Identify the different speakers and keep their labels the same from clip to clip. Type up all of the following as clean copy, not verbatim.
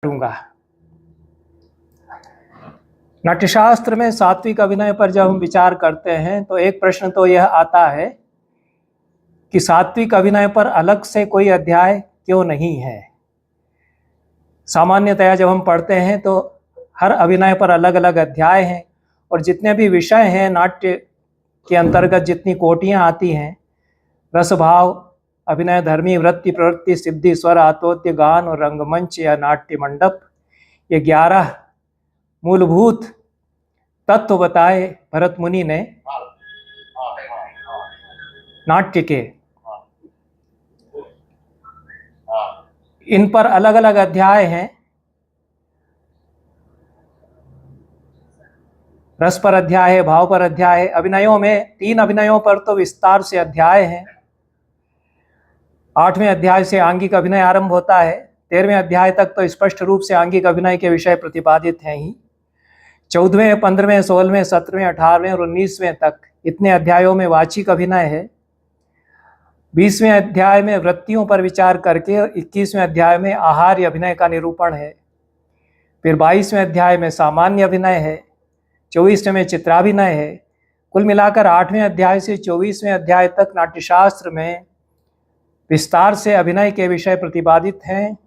Speaker 1: दूंगा। नाट्यशास्त्र में सात्विक अभिनय पर जब हम विचार करते हैं तो एक प्रश्न तो यह आता है कि सात्विक अभिनय पर अलग से कोई अध्याय क्यों नहीं है। सामान्यतया जब हम पढ़ते हैं तो हर अभिनय पर अलग अलग अध्याय हैं और जितने भी विषय हैं नाट्य के अंतर्गत, जितनी कोटियां आती हैं, रस भाव, अभिनय, धर्मी, वृत्ति, प्रवृत्ति, सिद्धि, स्वर, आतोद्य, गान और रंगमंच या नाट्य मंडप, ये 11 मूलभूत तत्व बताए भरत मुनि ने नाट्य के। इन पर अलग अलग अध्याय हैं। रस पर अध्याय है, भाव पर अध्याय है। अभिनयों में 3 अभिनयों पर तो विस्तार से अध्याय हैं। 8वें अध्याय से आंगिक अभिनय आरंभ होता है। 13वें अध्याय तक तो स्पष्ट रूप से आंगिक अभिनय के विषय प्रतिपादित हैं ही। 14वें, 15वें, 16वें, 17वें, 18वें और 19वें तक इतने अध्यायों में वाचिक अभिनय है। 20वें अध्याय में वृत्तियों पर विचार करके और 21वें अध्याय में आहार्य अभिनय का निरूपण है। फिर 22वें अध्याय में सामान्य अभिनय है। 24वें में चित्राभिनय है। कुल मिलाकर 8वें अध्याय से 24वें अध्याय तक नाट्यशास्त्र में विस्तार से अभिनय के विषय प्रतिपादित हैं,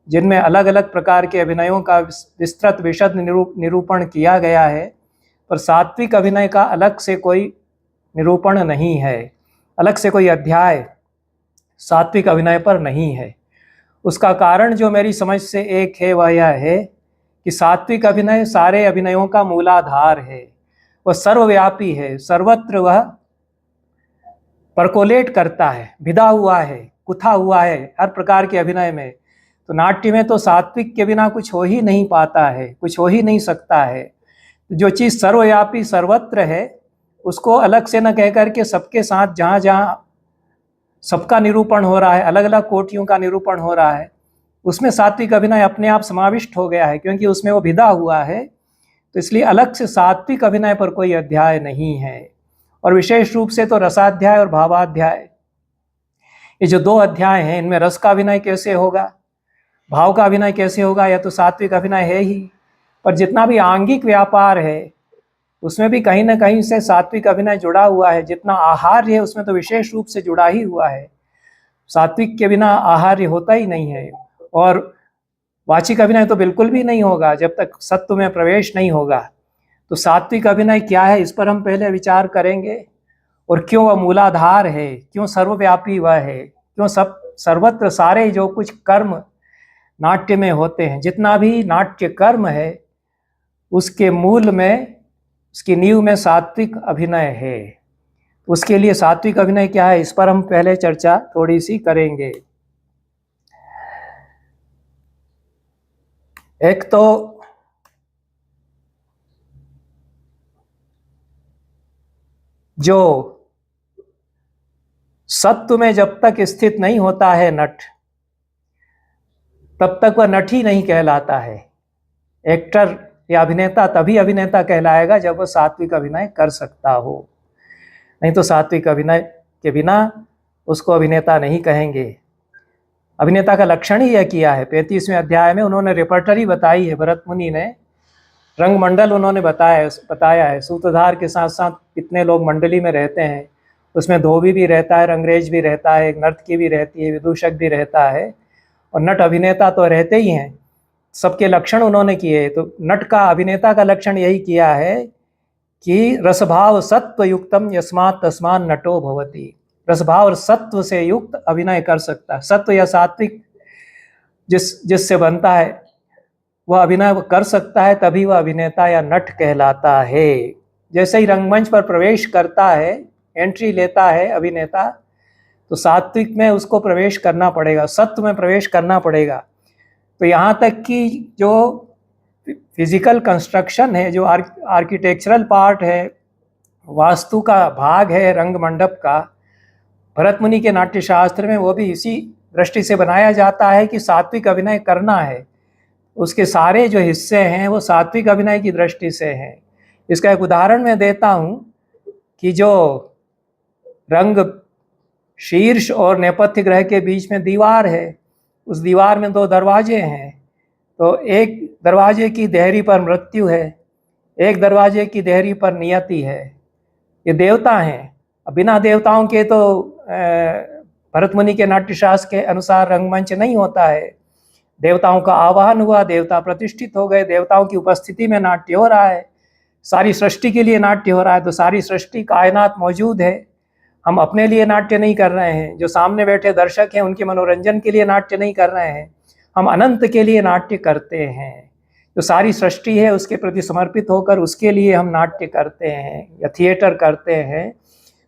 Speaker 1: जिनमें अलग अलग प्रकार के अभिनयों का विस्तृत विशद निरूपण किया गया है। पर सात्विक अभिनय का अलग से कोई निरूपण नहीं है, अलग से कोई अध्याय सात्विक अभिनय पर नहीं है। उसका कारण जो मेरी समझ से एक है वह यह है कि सात्विक अभिनय सारे अभिनयों का मूलाधार है। वह सर्वव्यापी है, सर्वत्र वह परकोलेट करता है, भिदा हुआ है, कुथा हुआ है हर प्रकार के अभिनय में। तो नाट्य में तो सात्विक के बिना कुछ हो ही नहीं पाता है, कुछ हो ही नहीं सकता है। जो चीज़ सर्वव्यापी सर्वत्र है उसको अलग से न कह करके सबके साथ जहाँ जहाँ सबका निरूपण हो रहा है, अलग अलग कोटियों का निरूपण हो रहा है, उसमें सात्विक अभिनय अपने आप समाविष्ट हो गया है, क्योंकि उसमें वो भिदा हुआ है। तो इसलिए अलग से सात्विक अभिनय पर कोई अध्याय नहीं है। और विशेष रूप से तो रसाध्याय और भावाध्याय, ये जो 2 अध्याय हैं, इनमें रस का अभिनय कैसे होगा, भाव का अभिनय कैसे होगा, यह तो सात्विक अभिनय है ही। पर जितना भी आंगिक व्यापार है उसमें भी कहीं ना कहीं से सात्विक अभिनय जुड़ा हुआ है। जितना आहार्य है उसमें तो विशेष रूप से जुड़ा ही हुआ है। सात्विक के बिना आहार्य होता ही नहीं है। और वाचिक अभिनय तो बिल्कुल भी नहीं होगा जब तक सत्व में प्रवेश नहीं होगा। तो सात्विक अभिनय क्या है, इस पर हम पहले विचार करेंगे। और क्यों वह मूलाधार है, क्यों सर्वव्यापी वह है, क्यों सर्वत्र सारे जो कुछ कर्म नाट्य में होते हैं, जितना भी नाट्य कर्म है उसके मूल में, उसकी नींव में सात्विक अभिनय है। उसके लिए सात्विक अभिनय क्या है, इस पर हम पहले चर्चा थोड़ी सी करेंगे। एक तो जो सत्व में जब तक स्थित नहीं होता है नट, तब तक वह नट ही नहीं कहलाता है। एक्टर या अभिनेता तभी अभिनेता कहलाएगा जब वह सात्विक अभिनय कर सकता हो, नहीं तो सात्विक अभिनय के बिना उसको अभिनेता नहीं कहेंगे। अभिनेता का लक्षण ही यह किया है। 35वें अध्याय में उन्होंने रेपर्टरी बताई है, भरत मुनि ने रंगमंडल उन्होंने बताया है। सूत्रधार के साथ साथ कितने लोग मंडली में रहते हैं, उसमें धोबी भी रहता है, रंगरेज भी रहता है, एक नर्तकी भी रहती है, विदूषक भी रहता है, और नट अभिनेता तो रहते ही हैं। सबके लक्षण उन्होंने किए। तो नट का, अभिनेता का लक्षण यही किया है कि रसभाव सत्व युक्तम यस्मात् तस्मान् नटो भवति। रसभाव और सत्व से युक्त अभिनय कर सकता है। सत्व या सात्विक जिससे बनता है वह अभिनय कर सकता है, तभी वह अभिनेता या नट कहलाता है। जैसे ही रंगमंच पर प्रवेश करता है, एंट्री लेता है अभिनेता, तो सात्विक में उसको प्रवेश करना पड़ेगा, सत्व में प्रवेश करना पड़ेगा। तो यहाँ तक कि जो फिजिकल कंस्ट्रक्शन है, जो आर्किटेक्चरल पार्ट है, वास्तु का भाग है रंग मंडप का, भरत मुनि के नाट्यशास्त्र में वो भी इसी दृष्टि से बनाया जाता है कि सात्विक अभिनय करना है। उसके सारे जो हिस्से हैं वो सात्विक अभिनय की दृष्टि से हैं। इसका एक उदाहरण मैं देता हूँ कि जो रंग शीर्ष और नेपथ्य ग्रह के बीच में दीवार है, उस दीवार में 2 दरवाजे हैं। तो एक दरवाजे की देहरी पर मृत्यु है, एक दरवाजे की देहरी पर नियति है। ये देवता हैं। अब बिना देवताओं के तो भरत मुनि के नाट्यशास्त्र के अनुसार रंगमंच नहीं होता है। देवताओं का आवाहन हुआ, देवता प्रतिष्ठित हो गए, देवताओं की उपस्थिति में नाट्य हो रहा है। सारी सृष्टि के लिए नाट्य हो रहा है, तो सारी सृष्टि कायनात मौजूद है। हम अपने लिए नाट्य नहीं कर रहे हैं, जो सामने बैठे दर्शक हैं उनके मनोरंजन के लिए नाट्य नहीं कर रहे हैं, हम अनंत के लिए नाट्य करते हैं। जो सारी सृष्टि है उसके प्रति समर्पित होकर उसके लिए हम नाट्य करते हैं या थिएटर करते हैं,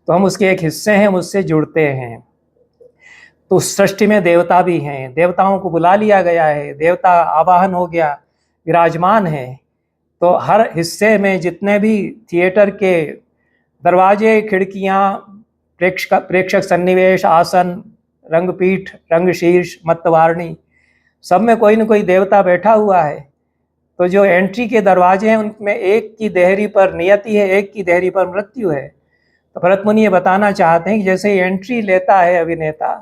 Speaker 1: तो हम उसके एक हिस्से हैं, हम उससे जुड़ते हैं। तो सृष्टि में देवता भी हैं, देवताओं को बुला लिया गया है, देवता आवाहन हो गया, विराजमान है। तो हर हिस्से में जितने भी थिएटर के दरवाजे, खिड़कियाँ, प्रेक्षक सन्निवेश, आसन, रंगपीठ, रंगशीर्ष, मतवारणी, सब में कोई न कोई देवता बैठा हुआ है। तो जो एंट्री के दरवाजे हैं उनमें एक की देहरी पर नियति है, एक की देहरी पर मृत्यु है। तो भरत मुनि ये बताना चाहते हैं कि जैसे एंट्री लेता है अभिनेता,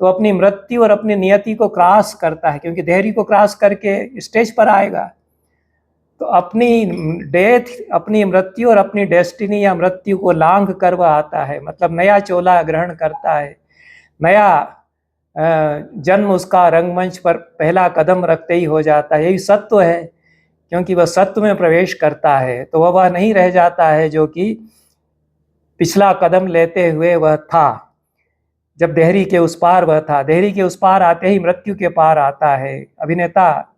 Speaker 1: तो अपनी मृत्यु और अपनी नियति को क्रॉस करता है, क्योंकि देहरी को क्रॉस करके स्टेज पर आएगा। तो अपनी डेथ, अपनी मृत्यु और अपनी डेस्टिनी या मृत्यु को लांघ कर वह आता है, मतलब नया चोला ग्रहण करता है, नया जन्म उसका रंगमंच पर पहला कदम रखते ही हो जाता है। यही सत्व है, क्योंकि वह सत्व में प्रवेश करता है, तो वह नहीं रह जाता है जो कि पिछला कदम लेते हुए वह था। जब देहरी के उस पार वह था, देहरी के उस पार आते ही मृत्यु के पार आता है। अभिनेता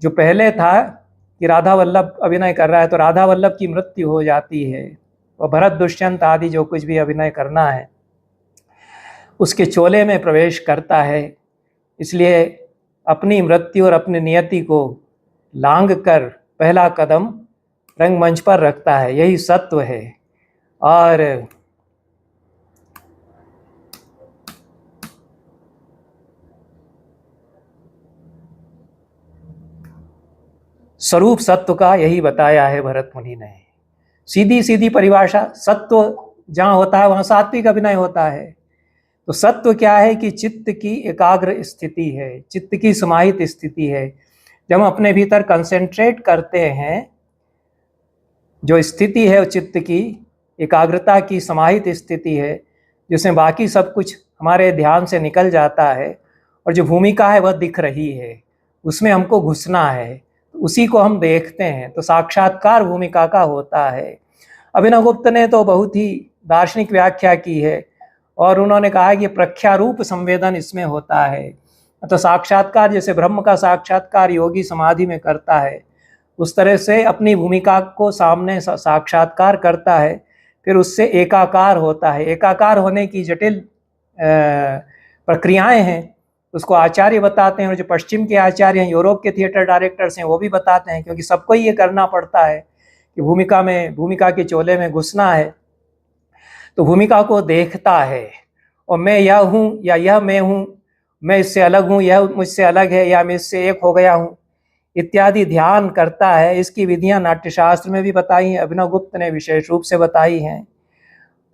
Speaker 1: जो पहले था कि राधा वल्लभ अभिनय कर रहा है, तो राधा वल्लभ की मृत्यु हो जाती है। वह भरत, दुष्यंत आदि जो कुछ भी अभिनय करना है उसके चोले में प्रवेश करता है। इसलिए अपनी मृत्यु और अपनी नियति को लांघ कर पहला कदम रंगमंच पर रखता है, यही सत्व है। और स्वरूप सत्व का यही बताया है भरत मुनि ने। सीधी सीधी परिभाषा, सत्व जहाँ होता है वहाँ सात्विक अभिनय होता है। तो सत्व क्या है कि चित्त की एकाग्र स्थिति है, चित्त की समाहित स्थिति है। जब हम अपने भीतर कंसेंट्रेट करते हैं, जो स्थिति है वो चित्त की एकाग्रता की समाहित स्थिति है, जिसमें बाकी सब कुछ हमारे ध्यान से निकल जाता है और जो भूमिका है वह दिख रही है, उसमें हमको घुसना है, तो उसी को हम देखते हैं। तो साक्षात्कार भूमिका का होता है। अभिनवगुप्त ने तो बहुत ही दार्शनिक व्याख्या की है और उन्होंने कहा कि प्रख्यारूप संवेदन इसमें होता है। तो साक्षात्कार, जैसे ब्रह्म का साक्षात्कार योगी समाधि में करता है, उस तरह से अपनी भूमिका को सामने साक्षात्कार करता है, फिर उससे एकाकार होता है। एकाकार होने की जटिल प्रक्रियाएं हैं, उसको आचार्य बताते हैं, और जो पश्चिम के आचार्य हैं, यूरोप के थिएटर डायरेक्टर्स हैं, वो भी बताते हैं, क्योंकि सबको ये करना पड़ता है कि भूमिका के चोले में घुसना है। तो भूमिका को देखता है और मैं यह हूँ या यह मैं हूँ, मैं इससे अलग हूँ, यह मुझसे अलग है, या मैं इससे एक हो गया हूँ, इत्यादि ध्यान करता है। इसकी विधियां नाट्यशास्त्र में भी बताई हैं, अभिनवगुप्त ने विशेष रूप से बताई हैं।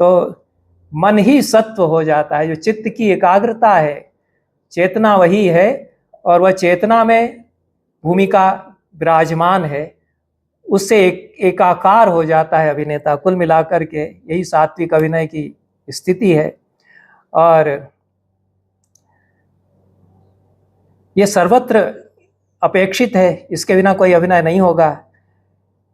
Speaker 1: तो मन ही सत्व हो जाता है, जो चित्त की एकाग्रता है, चेतना वही है, और वह चेतना में भूमिका विराजमान है, उससे एकाकार हो जाता है अभिनेता। कुल मिलाकर के यही सात्विक अभिनय की स्थिति है। और ये सर्वत्र अपेक्षित है, इसके बिना कोई अभिनय नहीं होगा।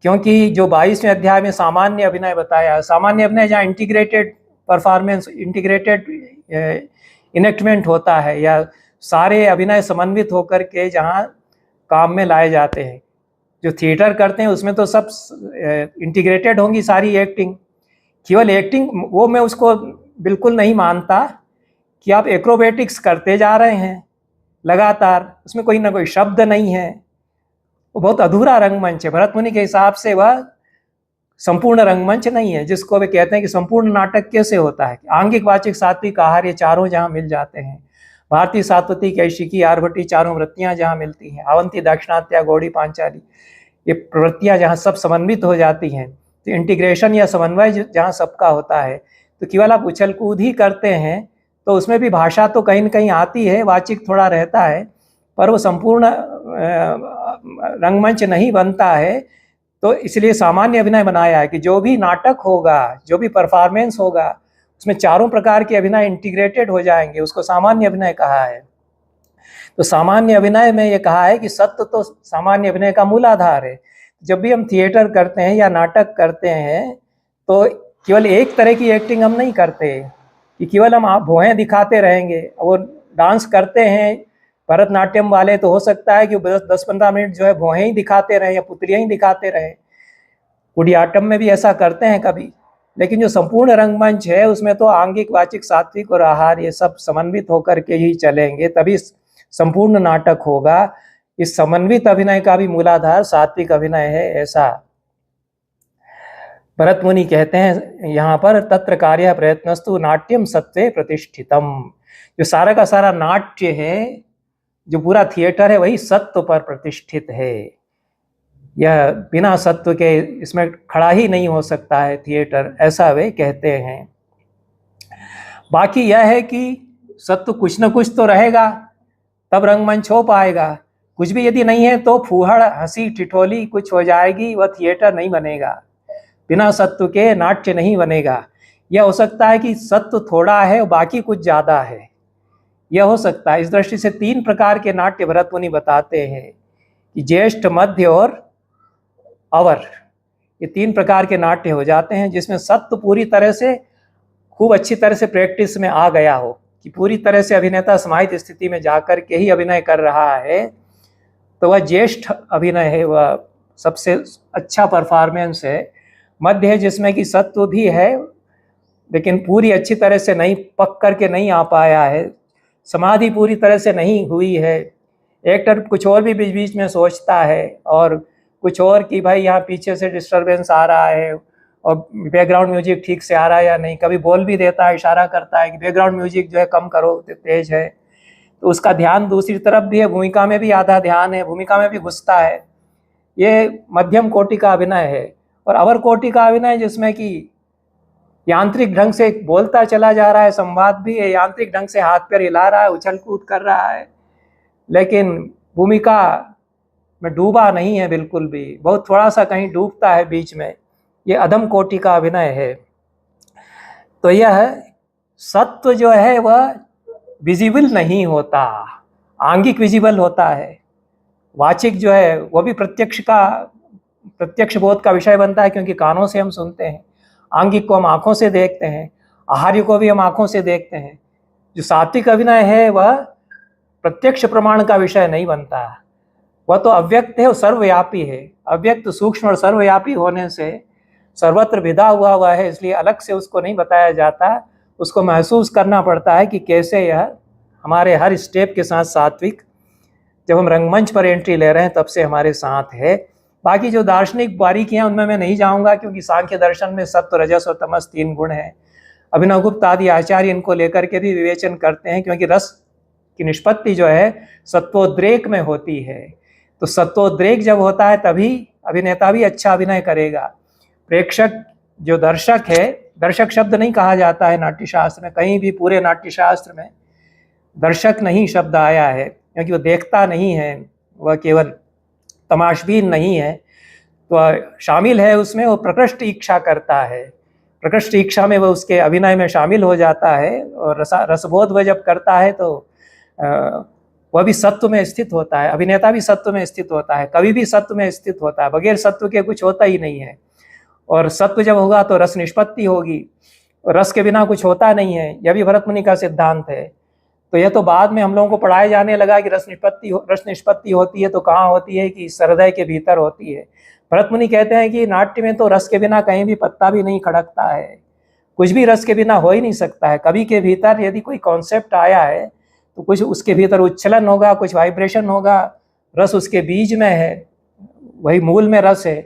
Speaker 1: क्योंकि जो 22वें अध्याय में सामान्य अभिनय बताया, सामान्य अभिनय जहाँ इंटीग्रेटेड परफॉर्मेंस, इंटीग्रेटेड इनेक्टमेंट होता है, या सारे अभिनय समन्वित होकर के जहाँ काम में लाए जाते हैं। जो थिएटर करते हैं उसमें तो सब इंटीग्रेटेड होंगी सारी एक्टिंग। केवल एक्टिंग, वो मैं उसको बिल्कुल नहीं मानता कि आप एक्रोबेटिक्स करते जा रहे हैं लगातार, उसमें कोई ना कोई शब्द नहीं है, वो बहुत अधूरा रंगमंच है। भरत मुनि के हिसाब से वह संपूर्ण रंगमंच नहीं है, जिसको वे कहते हैं कि संपूर्ण नाटक कैसे होता है। आंगिक, वाचिक, सात्विक, आहार, ये चारों जहाँ मिल जाते हैं, भारती, सात्वती, कैशिकी, आर्भटी, चारों वृत्तियाँ जहाँ मिलती हैं, अवंती, दाक्षिणात्य, गौड़ी, पांचाली, ये प्रवृत्तियाँ जहाँ सब समन्वित हो जाती हैं, तो इंटीग्रेशन या समन्वय जहाँ सबका होता है, तो केवल आप उछल कूद ही करते हैं तो उसमें भी भाषा तो कहीं न कहीं आती है, वाचिक थोड़ा रहता है, पर वो संपूर्ण रंगमंच नहीं बनता है। तो इसलिए सामान्य अभिनय बनाया है कि जो भी नाटक होगा, जो भी परफॉर्मेंस होगा, उसमें चारों प्रकार के अभिनय इंटीग्रेटेड हो जाएंगे, उसको सामान्य अभिनय कहा है। तो सामान्य अभिनय में ये कहा है कि सत्य तो सामान्य अभिनय का मूल आधार है। जब भी हम थिएटर करते हैं या नाटक करते हैं तो केवल एक तरह की एक्टिंग हम नहीं करते कि केवल हम भौहें दिखाते रहेंगे। वो डांस करते हैं भरतनाट्यम वाले, तो हो सकता है कि 10-15 मिनट जो है भौहें ही दिखाते रहें या पुतलियाँ ही दिखाते रहें। कुडियाट्टम में भी ऐसा करते हैं कभी। लेकिन जो संपूर्ण रंगमंच है उसमें तो आंगिक, वाचिक, सात्विक और आहार ये सब समन्वित होकर के ही चलेंगे, तभी संपूर्ण नाटक होगा। इस समन्वित अभिनय का भी मूलाधार सात्विक अभिनय है, ऐसा भरत मुनि कहते हैं यहाँ पर। तत्र कार्य प्रयत्नस्तु नाट्यम सत्वे प्रतिष्ठितम। जो सारा का सारा नाट्य है, जो पूरा थिएटर है, वही सत्व पर प्रतिष्ठित है। यह बिना सत्व के इसमें खड़ा ही नहीं हो सकता है थिएटर, ऐसा वे कहते हैं। बाकी यह है कि सत्व कुछ न कुछ तो रहेगा, तब रंगमंच हो पाएगा। कुछ भी यदि नहीं है तो फूहड़, हंसी, ठिठोली कुछ हो जाएगी, वह थिएटर नहीं बनेगा। बिना सत्व के नाट्य नहीं बनेगा। यह हो सकता है कि सत्व थोड़ा है और बाकी कुछ ज्यादा है, यह हो सकता है। इस दृष्टि से 3 प्रकार के नाट्य भरत मुनि बताते हैं कि ज्येष्ठ, मध्य और अवर, ये 3 प्रकार के नाट्य हो जाते हैं जिसमें सत्व पूरी तरह से, खूब अच्छी तरह से प्रैक्टिस में आ गया हो, कि पूरी तरह से अभिनेता समाहित स्थिति में जाकर के ही अभिनय कर रहा है, तो वह ज्येष्ठ अभिनय है, वह सबसे अच्छा परफॉर्मेंस है। मध्य है जिसमें कि सत्व भी है लेकिन पूरी अच्छी तरह से नहीं पक करके नहीं आ पाया है, समाधि पूरी तरह से नहीं हुई है। एक्टर कुछ और भी बीच बीच में सोचता है और कुछ और कि भाई यहाँ पीछे से डिस्टरबेंस आ रहा है और बैकग्राउंड म्यूजिक ठीक से आ रहा है या नहीं। कभी बोल भी देता है, इशारा करता है कि बैकग्राउंड म्यूजिक जो है कम करो, तेज है। तो उसका ध्यान दूसरी तरफ भी है, भूमिका में भी आधा ध्यान है, भूमिका में भी घुसता है। ये मध्यम कोटि का अभिनय है। और अवर कोटि का अभिनय जिसमें कि यांत्रिक ढंग से बोलता चला जा रहा है, संवाद भी है, यांत्रिक ढंग से हाथ पैर हिला रहा है, उछल कूद कर रहा है, लेकिन भूमिका में डूबा नहीं है बिल्कुल भी, बहुत थोड़ा सा कहीं डूबता है बीच में। ये अधम कोटि का अभिनय है। तो यह सत्व जो है वह विजिबल नहीं होता, आंगिक विजिबल होता है। वाचिक जो है वह भी प्रत्यक्ष बोध का विषय बनता है, क्योंकि कानों से हम सुनते हैं। आंगिक को हम आंखों से देखते हैं, आहार्य को भी हम आंखों से देखते हैं। जो सात्विक अभिनय है वह प्रत्यक्ष प्रमाण का विषय नहीं बनता, वह तो अव्यक्त है और सर्वव्यापी है। अव्यक्त, सूक्ष्म और सर्वव्यापी होने से सर्वत्र विदा हुआ है, इसलिए अलग से उसको नहीं बताया जाता, उसको महसूस करना पड़ता है कि कैसे यह हमारे हर स्टेप के साथ सात्विक, जब हम रंगमंच पर एंट्री ले रहे हैं तब से हमारे साथ है। बाकी जो दार्शनिक बारीकियां उनमें मैं नहीं जाऊंगा, क्योंकि सांख्य दर्शन में सत्व, रजस और तमस 3 गुण हैं। अभिनव गुप्त आदि आचार्य इनको लेकर के भी विवेचन करते हैं, क्योंकि रस की निष्पत्ति जो है सत्वोद्रेक में होती है। तो सत्वोद्रेक जब होता है तभी अभिनेता भी अच्छा अभिनय करेगा। प्रेक्षक जो दर्शक है, दर्शक शब्द नहीं कहा जाता है नाट्यशास्त्र में, कहीं भी पूरे नाट्यशास्त्र में दर्शक नहीं शब्द आया है, क्योंकि वो देखता नहीं है, वह केवल तमाशबीन नहीं है। तो शामिल है उसमें, वो प्रकृष्ट इच्छा करता है, प्रकृष्ट इच्छा में वह उसके अभिनय में शामिल हो जाता है। और रसबोध वह जब करता है तो वह भी सत्व में स्थित होता है, अभिनेता भी सत्व में स्थित होता है, कवि भी सत्व में स्थित होता है। बगैर सत्व के कुछ होता ही नहीं है। और सत्व जब होगा तो रस निष्पत्ति होगी, रस के बिना कुछ होता नहीं है, यह भी भरत मुनि का सिद्धांत है। तो यह तो बाद में हम लोगों को पढ़ाया जाने लगा कि रस निष्पत्ति होती है तो कहाँ होती है, कि हृदय के भीतर होती है। भरत मुनि कहते हैं कि नाट्य में तो रस के बिना कहीं भी पत्ता भी नहीं खड़कता है, कुछ भी रस के बिना हो ही नहीं सकता है। कवि के भीतर यदि कोई कॉन्सेप्ट आया है तो कुछ उसके भीतर उच्छलन होगा, कुछ वाइब्रेशन होगा, रस उसके बीज में है, वही मूल में रस है,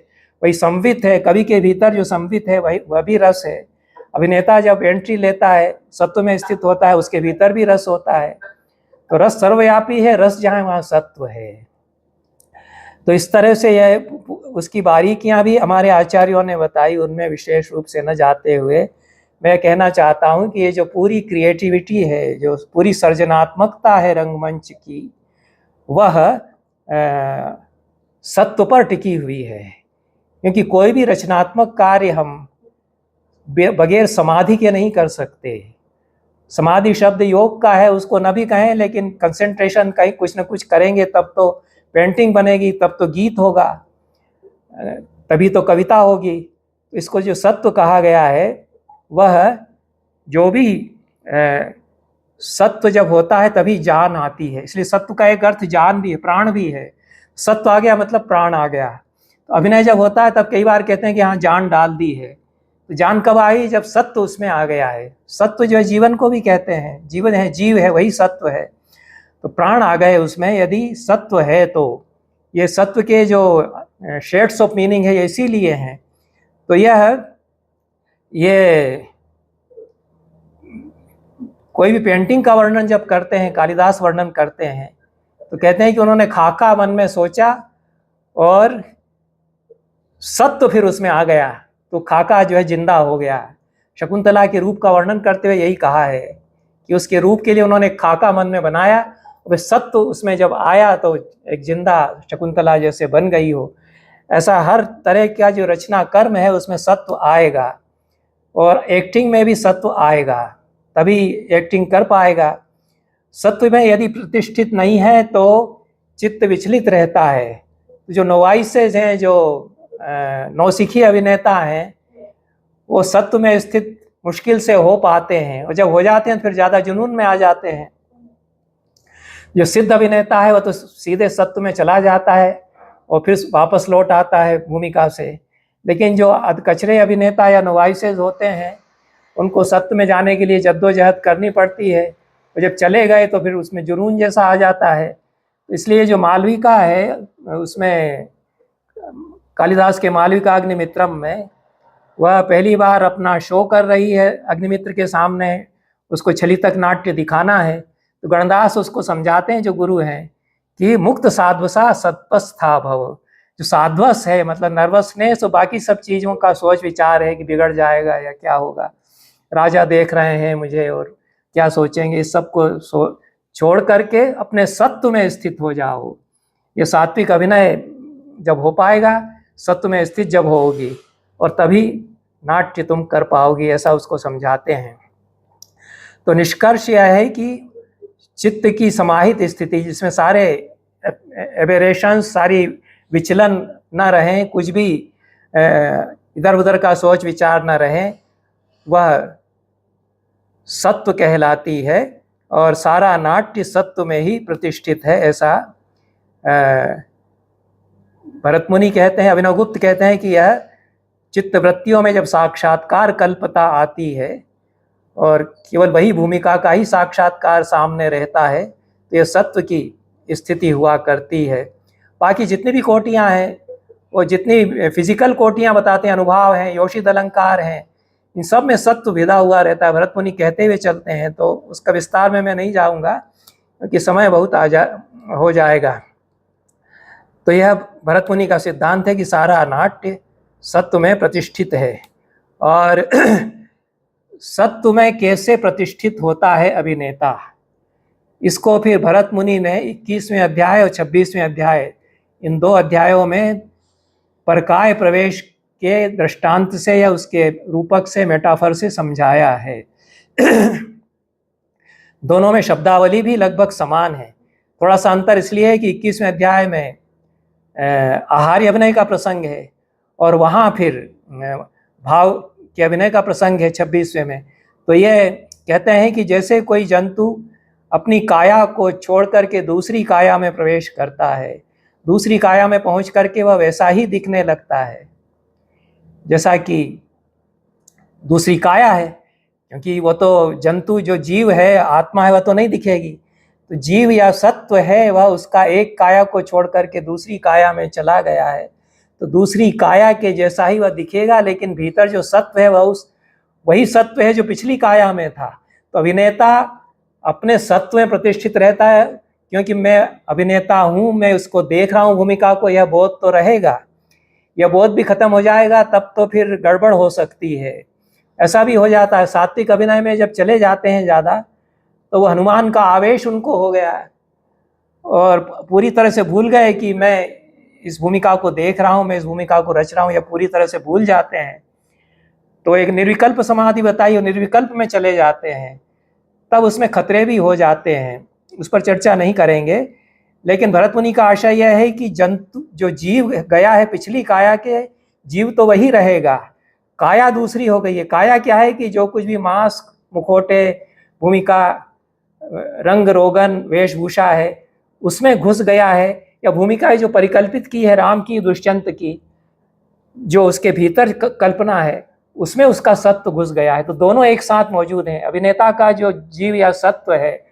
Speaker 1: वही संवित है। कवि के भीतर जो संवित है वह भी रस है। अभिनेता जब एंट्री लेता है, सत्व में स्थित होता है, उसके भीतर भी रस होता है। तो रस सर्वव्यापी है, रस जहाँ वहाँ सत्व है। तो इस तरह से यह उसकी बारीकियां भी हमारे आचार्यों ने बताई, उनमें विशेष रूप से न जाते हुए मैं कहना चाहता हूँ कि ये जो पूरी क्रिएटिविटी है, जो पूरी सृजनात्मकता है रंगमंच की, वह सत्व पर टिकी हुई है। क्योंकि कोई भी रचनात्मक कार्य हम बगैर समाधि के नहीं कर सकते। समाधि शब्द योग का है, उसको न भी कहें, लेकिन कंसंट्रेशन कहीं कुछ न कुछ करेंगे तब तो पेंटिंग बनेगी, तब तो गीत होगा, तभी तो कविता होगी। इसको जो सत्व कहा गया है, वह जो भी सत्व जब होता है तभी जान आती है। इसलिए सत्व का एक अर्थ जान भी है, प्राण भी है। सत्व आ गया मतलब प्राण आ गया। तो अभिनय जब होता है तब कई बार कहते हैं कि हाँ जान डाल दी है। तो जान कब आई? जब सत्व उसमें आ गया है। सत्व जो है जीवन को भी कहते हैं, जीवन है, जीव है, वही सत्व है। तो प्राण आ गए उसमें यदि सत्व है तो। ये सत्व के जो शेड्स ऑफ मीनिंग है ये इसीलिए हैं। तो ये कोई भी पेंटिंग का वर्णन जब करते हैं, कालिदास वर्णन करते हैं, तो कहते हैं कि उन्होंने खाका मन में सोचा और सत्व फिर उसमें आ गया, तो खाका जो है जिंदा हो गया। शकुंतला के रूप का वर्णन करते हुए यही कहा है कि उसके रूप के लिए उन्होंने खाका मन में बनाया, और सत्व उसमें जब आया तो एक जिंदा शकुंतला जैसे बन गई हो। ऐसा हर तरह का जो रचना कर्म है उसमें सत्व आएगा, और एक्टिंग में भी सत्व आएगा, तभी एक्टिंग कर पाएगा। सत्व में यदि प्रतिष्ठित नहीं है तो चित्त विचलित रहता है। जो नोवाइसेस हैं, जो नौसिखी अभिनेता हैं, वो सत्व में स्थित मुश्किल से हो पाते हैं, और जब हो जाते हैं फिर ज़्यादा जुनून में आ जाते हैं। जो सिद्ध अभिनेता है वो तो सीधे सत्व में चला जाता है और फिर वापस लौट आता है भूमिका से। लेकिन जो अधकचरे अभिनेता या नोवाइसेस होते हैं, उनको सत्व में जाने के लिए जद्दोजहद करनी पड़ती है, और जब चले गए तो फिर उसमें जुनून जैसा आ जाता है। इसलिए जो मालविका है, उसमें कालिदास के मालविका अग्निमित्रम में वह पहली बार अपना शो कर रही है अग्निमित्र के सामने, उसको छलितक नाट्य दिखाना है। तो गणदास उसको समझाते हैं, जो गुरु हैं, कि मुक्त साध्वसा सत्वस्था भव। जो साध्वस है मतलब नर्वसनेस, और बाकी सब चीज़ों का सोच विचार है कि बिगड़ जाएगा या क्या होगा, राजा देख रहे हैं मुझे और क्या सोचेंगे, इस सब को छोड़ करके अपने सत्व में स्थित हो जाओ। ये सात्विक अभिनय जब हो पाएगा, सत्व में स्थित जब होगी, और तभी नाट्य तुम कर पाओगी, ऐसा उसको समझाते हैं। तो निष्कर्ष यह है कि चित्त की समाहित स्थिति, जिसमें सारे एबेरेशंस, सारी विचलन न रहें, कुछ भी इधर उधर का सोच विचार न रहे, वह सत्व कहलाती है। और सारा नाट्य सत्व में ही प्रतिष्ठित है, ऐसा भरत मुनि कहते हैं। अभिनवगुप्त कहते हैं कि यह चित्त वृत्तियों में जब साक्षात्कार कल्पता आती है और केवल वही भूमिका का ही साक्षात्कार सामने रहता है, तो यह सत्व की स्थिति हुआ करती है। बाकी जितनी भी कोटियां हैं, वो जितनी फिजिकल कोटियां बताते हैं, अनुभाव हैं, योषित अलंकार हैं, इन सब में सत्व विदा हुआ रहता है। भरत मुनि कहते हुए चलते हैं, तो उसका विस्तार में मैं नहीं जाऊंगा क्योंकि समय बहुत हो जाएगा। तो यह भरत मुनि का सिद्धांत है कि सारा नाट्य सत्व में प्रतिष्ठित है। और सत्व में कैसे प्रतिष्ठित होता है अभिनेता, इसको फिर भरत मुनि ने 21वें अध्याय और 26वें अध्याय, इन 2 अध्यायों में परकाय प्रवेश के दृष्टांत से या उसके रूपक से, मेटाफर से समझाया है। दोनों में शब्दावली भी लगभग समान है। थोड़ा सा अंतर इसलिए है कि 21वें अध्याय में आहार्य अभिनय का प्रसंग है, और वहाँ फिर भाव के अभिनय का प्रसंग है 26वें में। तो ये कहते हैं कि जैसे कोई जंतु अपनी काया को छोड़ करके दूसरी काया में प्रवेश करता है, दूसरी काया में पहुंच करके वह वैसा ही दिखने लगता है जैसा कि दूसरी काया है, क्योंकि वो तो जंतु, जो जीव है, आत्मा है, वह तो नहीं दिखेगी। तो जीव या सत्व है, वह उसका एक काया को छोड़ करके दूसरी काया में चला गया है, तो दूसरी काया के जैसा ही वह दिखेगा, लेकिन भीतर जो सत्व है वह वही सत्व है जो पिछली काया में था। तो अभिनेता अपने सत्व में प्रतिष्ठित रहता है, क्योंकि मैं अभिनेता हूँ, मैं उसको देख रहा हूँ भूमिका को, यह बोध तो रहेगा। यह बोध भी खत्म हो जाएगा तब तो फिर गड़बड़ हो सकती है। ऐसा भी हो जाता है, सात्विक अभिनय में जब चले जाते हैं ज़्यादा, तो वो हनुमान का आवेश उनको हो गया है, और पूरी तरह से भूल गए कि मैं इस भूमिका को देख रहा हूँ, मैं इस भूमिका को रच रहा हूँ, या पूरी तरह से भूल जाते हैं, तो एक निर्विकल्प समाधि बताई और निर्विकल्प में चले जाते हैं, तब उसमें खतरे भी हो जाते हैं, उस पर चर्चा नहीं करेंगे। लेकिन भरत मुनि का आशय यह है कि जंतु जो जीव गया है पिछली काया के, जीव तो वही रहेगा, काया दूसरी हो गई है। काया क्या है कि जो कुछ भी मांस, मुखौटे, भूमिका, रंग रोगन, वेशभूषा है, उसमें घुस गया है, या भूमिका जो परिकल्पित की है राम की, दुष्यंत की, जो उसके भीतर कल्पना है, उसमें उसका सत्व घुस गया है। तो दोनों एक साथ मौजूद हैं। अभिनेता का जो जीव या सत्व है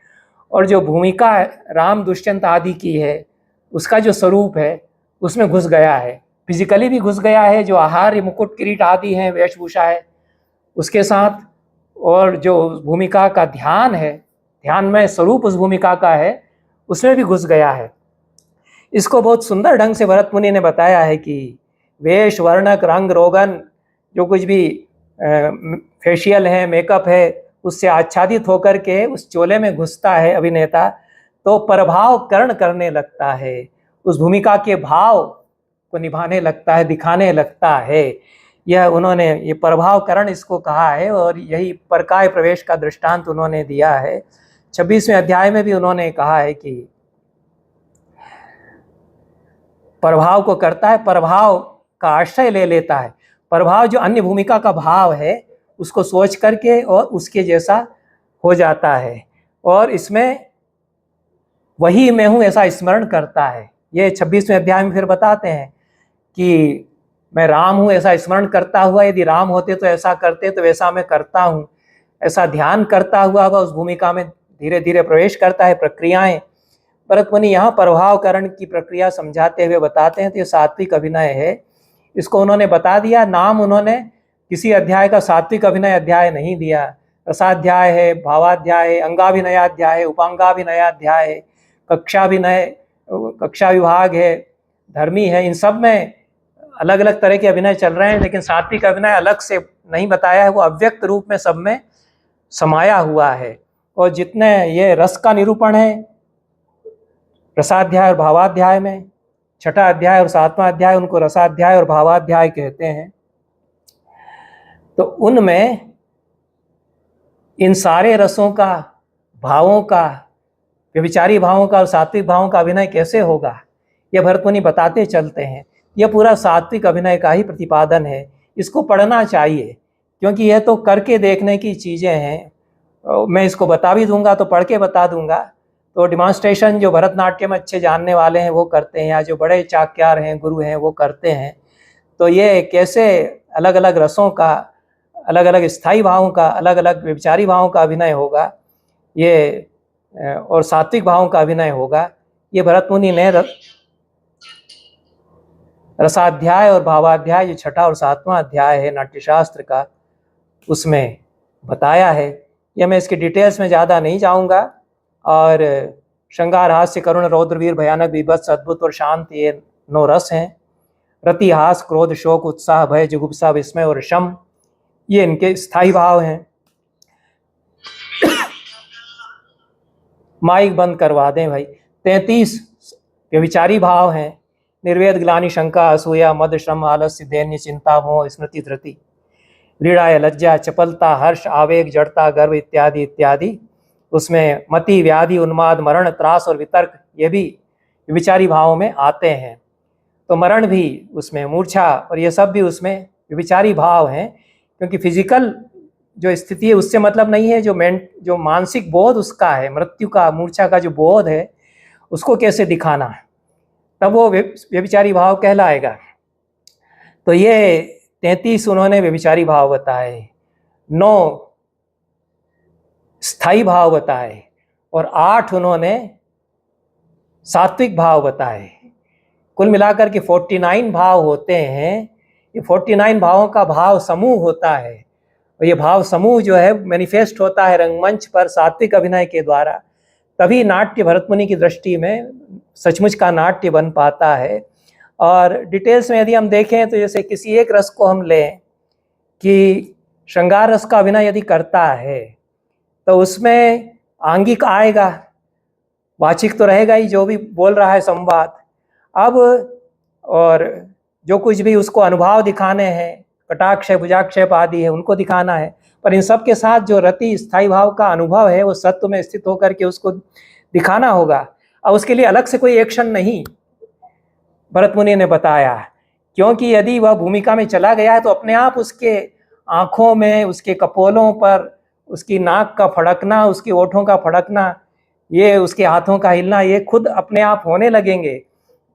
Speaker 1: और जो भूमिका राम दुष्यंत आदि की है, उसका जो स्वरूप है उसमें घुस गया है, फिजिकली भी घुस गया है, जो आहार, मुकुट, किरीट आदि हैं, वेशभूषा है उसके साथ, और जो भूमिका का ध्यान है, ध्यान में स्वरूप उस भूमिका का है, उसमें भी घुस गया है। इसको बहुत सुंदर ढंग से भरत मुनि ने बताया है कि वेश, वर्णक, रंग रोगन, जो कुछ भी फेशियल है, मेकअप है, उससे आच्छादित होकर के उस चोले में घुसता है अभिनेता, तो प्रभाव करण करने लगता है, उस भूमिका के भाव को निभाने लगता है, दिखाने लगता है। यह उन्होंने ये प्रभाव करण इसको कहा है, और यही परकाय प्रवेश का दृष्टांत उन्होंने दिया है। 26वें अध्याय में भी उन्होंने कहा है कि प्रभाव को करता है, प्रभाव का आश्रय ले लेता है। प्रभाव जो अन्य भूमिका का भाव है उसको सोच करके और उसके जैसा हो जाता है, और इसमें वही मैं हूँ ऐसा स्मरण करता है। ये 26वें अध्याय में फिर बताते हैं कि मैं राम हूँ ऐसा स्मरण करता हुआ, यदि राम होते तो ऐसा करते, तो वैसा मैं करता हूँ, ऐसा ध्यान करता हुआ वह उस भूमिका में धीरे धीरे प्रवेश करता है। प्रक्रियाएं भरत मुनि यहाँ प्रभावकरण की प्रक्रिया समझाते हुए बताते हैं। तो ये सात्विक अभिनय है, इसको उन्होंने बता दिया। नाम उन्होंने किसी अध्याय का सात्विक अभिनय अध्याय नहीं दिया। रसाध्याय है, भावाध्याय है, अंगाभिनयाध्याय है, उपांगाभिनयाध्याय है, कक्षाभिनय, कक्षा विभाग है, धर्मी है, इन सब में अलग अलग तरह के अभिनय चल रहे हैं, लेकिन सात्विक अभिनय अलग से नहीं बताया है, वो अव्यक्त रूप में सब में समाया हुआ है। और जितने ये रस का निरूपण है रसाध्याय और भावाध्याय में, छठा अध्याय और सातवां अध्याय, उनको रसाध्याय और भावाध्याय कहते हैं। तो उनमें इन सारे रसों का, भावों का, व्यभिचारी भावों का और सात्विक भावों का अभिनय कैसे होगा, यह भरत मुनि बताते चलते हैं। यह पूरा सात्विक अभिनय का ही प्रतिपादन है। इसको पढ़ना चाहिए, क्योंकि यह तो करके देखने की चीज़ें हैं। मैं इसको बता भी दूंगा तो पढ़ के बता दूंगा, तो डिमॉन्स्ट्रेशन जो भरतनाट्यम अच्छे जानने वाले हैं वो करते हैं, या जो बड़े चाक्यार हैं, गुरु हैं, वो करते हैं। तो ये कैसे अलग अलग रसों का, अलग अलग स्थायी भावों का, अलग अलग व्यभिचारी भावों का अभिनय होगा, ये और सात्विक भावों का अभिनय होगा, ये भरत मुनि ने रसाध्याय और भावाध्याय, जो छठा और सातवां अध्याय है नाट्यशास्त्र का, उसमें बताया है। यह मैं इसकी डिटेल्स में ज़्यादा नहीं जाऊंगा। और श्रृंगार, हास्य, करुण, रौद्र, वीर, भयानक, बीभत्स, अद्भुत और शांत, ये 9 रस हैं। रति, हास, क्रोध, शोक, उत्साह, भय, जुगुप्सा, विस्मय और शम, ये इनके स्थायी भाव हैं। माइक बंद करवा दें भाई। 33 व्यभिचारी भाव हैं। निर्वेद, ग्लानि, शंका, असूया, मद, श्रम, आलस्य, दैन्य, चिंता, मोह, स्मृति, धृति, लीड़ा, लज्जा, चपलता, हर्ष, आवेग, जड़ता, गर्व इत्यादि इत्यादि। उसमें मति, व्याधि, उन्माद, मरण, त्रास और वितर्क, ये भी व्यभिचारी भावों में आते हैं। तो मरण भी उसमें, मूर्छा और ये सब भी उसमें व्यभिचारी भाव हैं। क्योंकि फिजिकल जो स्थिति है उससे मतलब नहीं है, जो मानसिक बोध उसका है, मृत्यु का, मूर्छा का जो बोध है, उसको कैसे दिखाना है, तब वो व्यभिचारी भाव कहलाएगा। तो ये 33 उन्होंने व्यभिचारी भाव बताए, 9 स्थायी भाव बताए, और 8 उन्होंने सात्विक भाव बताए। कुल मिलाकर के 49 भाव होते हैं। ये 49 भावों का भाव समूह होता है, और ये भाव समूह जो है मैनिफेस्ट होता है रंगमंच पर सात्विक अभिनय के द्वारा। तभी नाट्य भरत मुनि की दृष्टि में सचमुच का नाट्य बन पाता है। और डिटेल्स में यदि हम देखें तो जैसे किसी एक रस को हम लें कि श्रृंगार रस का अभिनय यदि करता है तो उसमें आंगिक आएगा, वाचिक तो रहेगा ही, जो भी बोल रहा है संवाद। अब और जो कुछ भी उसको अनुभाव दिखाने हैं, कटाक्षेप भुजाक्षेप आदि है, उनको दिखाना है। पर इन सब के साथ जो रति स्थायी भाव का अनुभव है वो सत्व में स्थित होकर के उसको दिखाना होगा। और उसके लिए अलग से कोई एक्शन नहीं भरत मुनि ने बताया, क्योंकि यदि वह भूमिका में चला गया है तो अपने आप उसके आँखों में, उसके कपोलों पर, उसकी नाक का फड़कना, उसके ओठों का फड़कना, ये उसके हाथों का हिलना, ये खुद अपने आप होने लगेंगे।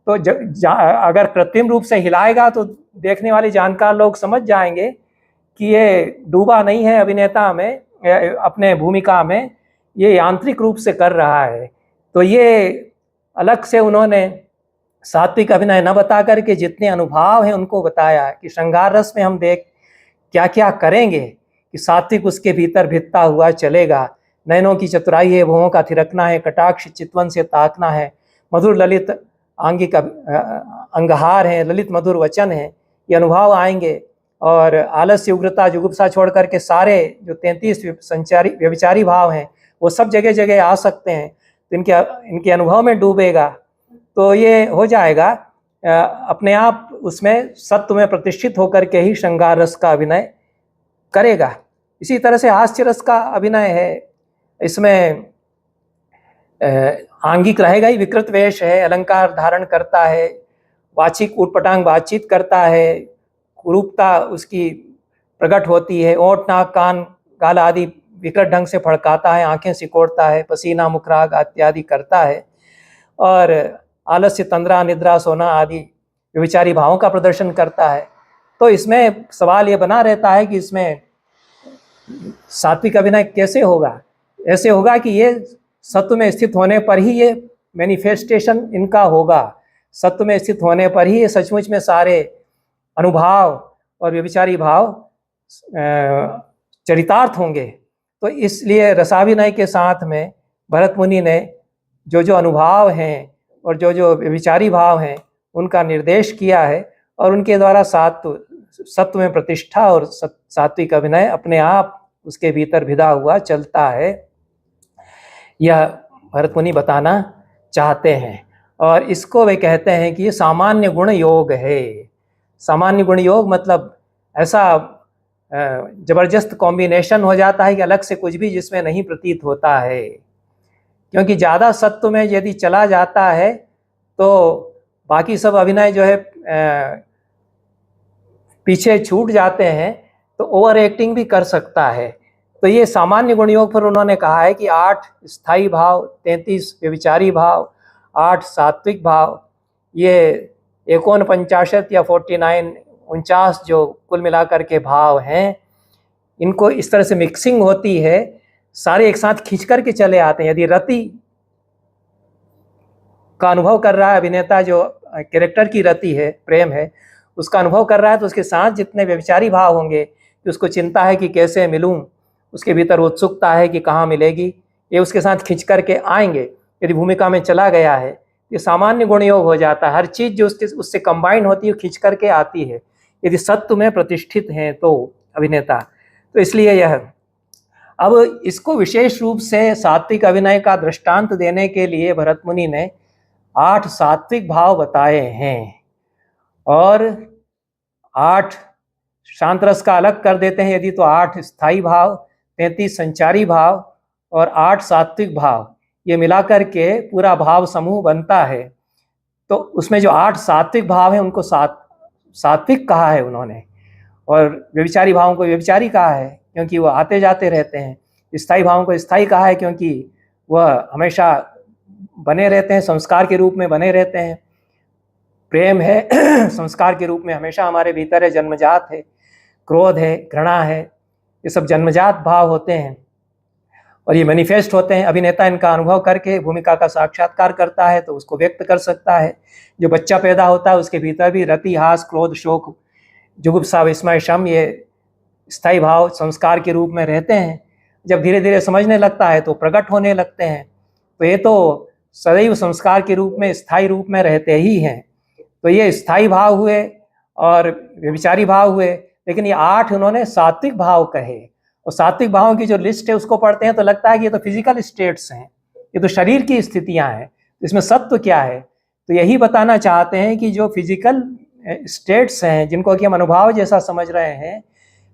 Speaker 1: तो अगर कृत्रिम रूप से हिलाएगा तो देखने वाले जानकार लोग समझ जाएंगे कि ये डूबा नहीं है अभिनेता में, अपने भूमिका में, ये यांत्रिक रूप से कर रहा है। तो ये अलग से उन्होंने सात्विक अभिनय न बता करके जितने अनुभाव हैं उनको बताया कि श्रृंगार रस में हम देख क्या क्या करेंगे कि सात्विक उसके भीतर भित्ता हुआ चलेगा। नयनों की चतुराई है, भुवों का थिरकना है, कटाक्ष चितवन से ताकना है, मधुर ललित आंगिक अंगहार है, ललित मधुर वचन है, ये अनुभव आएंगे। और आलस्य, उग्रता, जुगुप्सा छोड़ करके सारे जो 33 संचारी व्यभिचारी भाव हैं वो सब जगह जगह आ सकते हैं। तो इनके अनुभव में डूबेगा तो ये हो जाएगा अपने आप उसमें सत्व में प्रतिष्ठित होकर के ही श्रृंगार रस का अभिनय करेगा। इसी तरह से हास्य रस का अभिनय है, इसमें आंगिक रहेगा ही, विकृत वेश है, अलंकार धारण करता है, वाचिक उटपटांग बातचीत करता है, कुरूपता उसकी प्रकट होती है, ओठ नाक कान गाल आदि विकृत ढंग से फड़काता है, आंखें सिकोड़ता है, पसीना मुखराग इत्यादि करता है, और आलस्य, तंद्रा, निद्रा, सोना आदि व्यभिचारी भावों का प्रदर्शन करता है। तो इसमें सवाल ये बना रहता है कि इसमें सात्विक अभिनय कैसे होगा? ऐसे होगा कि ये सत्व में स्थित होने पर ही ये मैनिफेस्टेशन इनका होगा, सत्व में स्थित होने पर ही ये सचमुच में सारे अनुभाव और व्यभिचारी भाव चरितार्थ होंगे। तो इसलिए रसाभिनय के साथ में भरत मुनि ने जो जो अनुभाव हैं और जो जो व्यभिचारी भाव हैं उनका निर्देश किया है, और उनके द्वारा सत्व में प्रतिष्ठा और सात्विक अभिनय अपने आप उसके भीतर भिदा हुआ चलता है, यह भरत मुनि बताना चाहते हैं। और इसको वे कहते हैं कि ये सामान्य गुण योग है। सामान्य गुण योग मतलब ऐसा जबरदस्त कॉम्बिनेशन हो जाता है कि अलग से कुछ भी जिसमें नहीं प्रतीत होता है, क्योंकि ज़्यादा सत्व में यदि चला जाता है तो बाकी सब अभिनय जो है पीछे छूट जाते हैं, तो ओवर एक्टिंग भी कर सकता है। तो ये सामान्य गुण योग पर उन्होंने कहा है कि 8 स्थायी भाव, 33 व्यभिचारी भाव, 8 सात्विक भाव, ये 49 या 49 जो कुल मिलाकर के भाव हैं, इनको इस तरह से मिक्सिंग होती है, सारे एक साथ खींच करके चले आते हैं। यदि रति का अनुभव कर रहा है अभिनेता, जो कैरेक्टर की रति है, प्रेम है, उसका अनुभव कर रहा है, तो उसके साथ जितने व्यभिचारी भाव होंगे कि उसको चिंता है कि कैसे मिलूं, उसके भीतर उत्सुकता है कि कहाँ मिलेगी, ये उसके साथ खींच करके आएंगे। यदि भूमिका में चला गया है, ये सामान्य गुण योग हो जाता है। हर चीज़ जो उससे कंबाइंड होती है खींच करके आती है, यदि सत्व में प्रतिष्ठित हैं तो अभिनेता। तो इसलिए यह, अब इसको विशेष रूप से सात्विक अभिनय का दृष्टांत देने के लिए भरत मुनि ने 8 सात्विक भाव बताए हैं, और 8 शांत रस का अलग कर देते हैं यदि, तो 8 स्थायी भाव, 33 संचारी भाव और 8 सात्विक भाव, ये मिलाकर के पूरा भाव समूह बनता है। तो उसमें जो 8 सात्विक भाव हैं उनको सात्विक कहा है उन्होंने, और व्यभिचारी भावों को व्यभिचारी कहा है क्योंकि वह आते जाते रहते हैं। स्थायी भावों को स्थायी कहा है क्योंकि वह हमेशा बने रहते हैं, संस्कार के रूप में बने रहते हैं। प्रेम है संस्कार के रूप में हमेशा हमारे भीतर है, जन्मजात है। क्रोध है, घृणा है, ये सब जन्मजात भाव होते हैं और ये मैनिफेस्ट होते हैं। अभिनेता इनका अनुभव करके भूमिका का साक्षात्कार करता है तो उसको व्यक्त कर सकता है। जो बच्चा पैदा होता है उसके भीतर भी रति, हास, क्रोध, शोक, जुगुप्सा, विस्मय, शम, ये स्थायी भाव संस्कार के रूप में रहते हैं। जब धीरे धीरे समझने लगता है तो प्रकट होने लगते हैं। तो ये तो सदैव संस्कार के रूप में, स्थायी रूप में रहते ही हैं। तो ये स्थायी भाव हुए और व्यभिचारी भाव हुए, लेकिन ये 8 उन्होंने सात्विक भाव कहे। और सात्विक भावों की जो लिस्ट है उसको पढ़ते हैं तो लगता है कि ये तो फिजिकल स्टेट्स हैं, ये तो शरीर की स्थितियां हैं, इसमें सत्व क्या है? तो यही बताना चाहते हैं कि जो फिजिकल स्टेट्स हैं जिनको कि हम अनुभव जैसा समझ रहे हैं,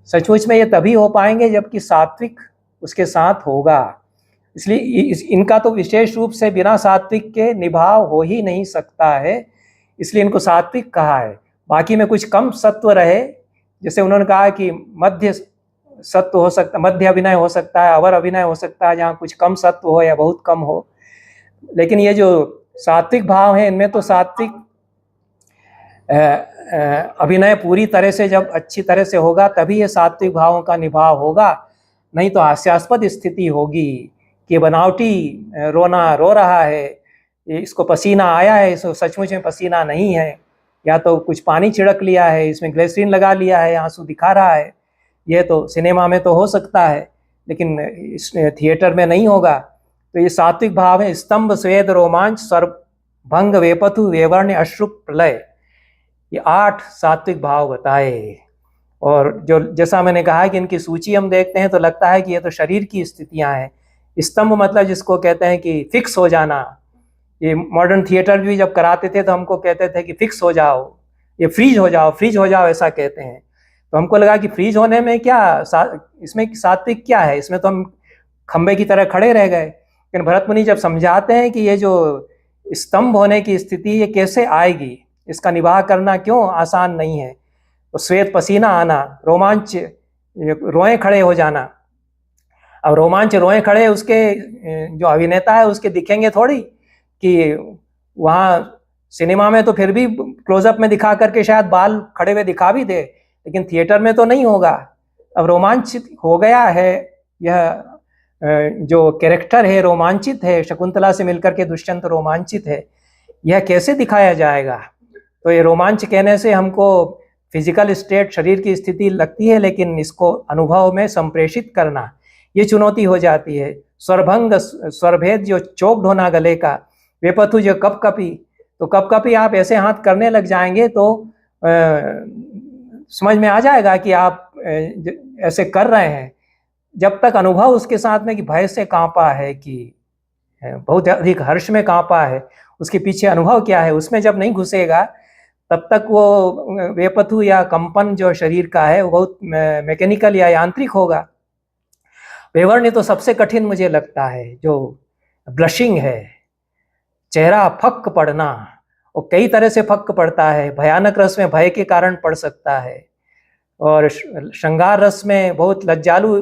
Speaker 1: सचमुच में ये तभी हो पाएंगे जबकि सात्विक उसके साथ होगा। इसलिए इनका तो विशेष रूप से बिना सात्विक के निभाव हो ही नहीं सकता है, इसलिए इनको सात्विक कहा है। बाकी में कुछ कम सत्व रहे, जैसे उन्होंने कहा कि मध्य सत्व हो सकता, मध्य अभिनय हो सकता है, अवर अभिनय हो सकता है, जहाँ कुछ कम सत्व हो या बहुत कम हो। लेकिन ये जो सात्विक भाव है, इनमें तो सात्विक अभिनय पूरी तरह से जब अच्छी तरह से होगा तभी ये सात्विक भावों का निभाव होगा, नहीं तो हास्यास्पद स्थिति होगी कि बनावटी रोना रो रहा है, इसको पसीना आया है, इसको सचमुच में पसीना नहीं है, या तो कुछ पानी छिड़क लिया है, इसमें ग्लिसरीन लगा लिया है, आंसू दिखा रहा है। ये तो सिनेमा में तो हो सकता है, लेकिन इस थिएटर में नहीं होगा। तो ये सात्विक भाव है। स्तंभ स्वेद रोमांच सर्वभंग वेपथु वेवर्ण अश्रु प्रलय, ये 8 सात्विक भाव बताए। और जो जैसा मैंने कहा कि इनकी सूची हम देखते हैं तो लगता है कि ये तो शरीर की स्थितियां हैं। स्तंभ मतलब जिसको कहते हैं कि फिक्स हो जाना। ये मॉडर्न थिएटर भी जब कराते थे तो हमको कहते थे कि फिक्स हो जाओ, ये फ्रीज हो जाओ, ऐसा कहते हैं। तो हमको लगा कि फ्रीज होने में क्या इसमें सात्विक क्या है, इसमें तो हम खंबे की तरह खड़े रह गए। लेकिन भरत मुनि जब समझाते हैं कि ये जो स्तंभ होने की स्थिति ये कैसे आएगी, इसका निवाह करना क्यों आसान नहीं है। तो श्वेत पसीना आना, रोमांच रोए खड़े हो जाना। अब रोमांच रोए खड़े उसके जो अभिनेता है उसके दिखेंगे थोड़ी, कि वहाँ सिनेमा में तो फिर भी क्लोजअप में दिखा करके शायद बाल खड़े हुए दिखा भी दे, लेकिन थिएटर में तो नहीं होगा। अब रोमांचित हो गया है, यह जो कैरेक्टर है रोमांचित है, शकुंतला से मिलकर के दुष्यंत रोमांचित है, यह कैसे दिखाया जाएगा। तो ये रोमांच कहने से हमको फिजिकल स्टेट शरीर की स्थिति लगती है, लेकिन इसको अनुभव में संप्रेषित करना ये चुनौती हो जाती है। स्वरभंग स्वरभेद जो चोक होना गले का, वेपथु जो कपकपी, तो कपकपी आप ऐसे हाथ करने लग जाएंगे तो समझ में आ जाएगा कि आप ऐसे कर रहे हैं। जब तक अनुभव उसके साथ में कि भय से कांपा है, कि बहुत अधिक हर्ष में कांपा है, उसके पीछे अनुभव क्या है, उसमें जब नहीं घुसेगा तब तक वो वेपथु या कंपन जो शरीर का है वो बहुत मैकेनिकल या यांत्रिक होगा। वेवर्ण तो सबसे कठिन मुझे लगता है, जो ब्लशिंग है, चेहरा फक पड़ना, और कई तरह से फक पड़ता है। भयानक रस में भय के कारण पड़ सकता है, और श्रृंगार रस में बहुत लज्जालु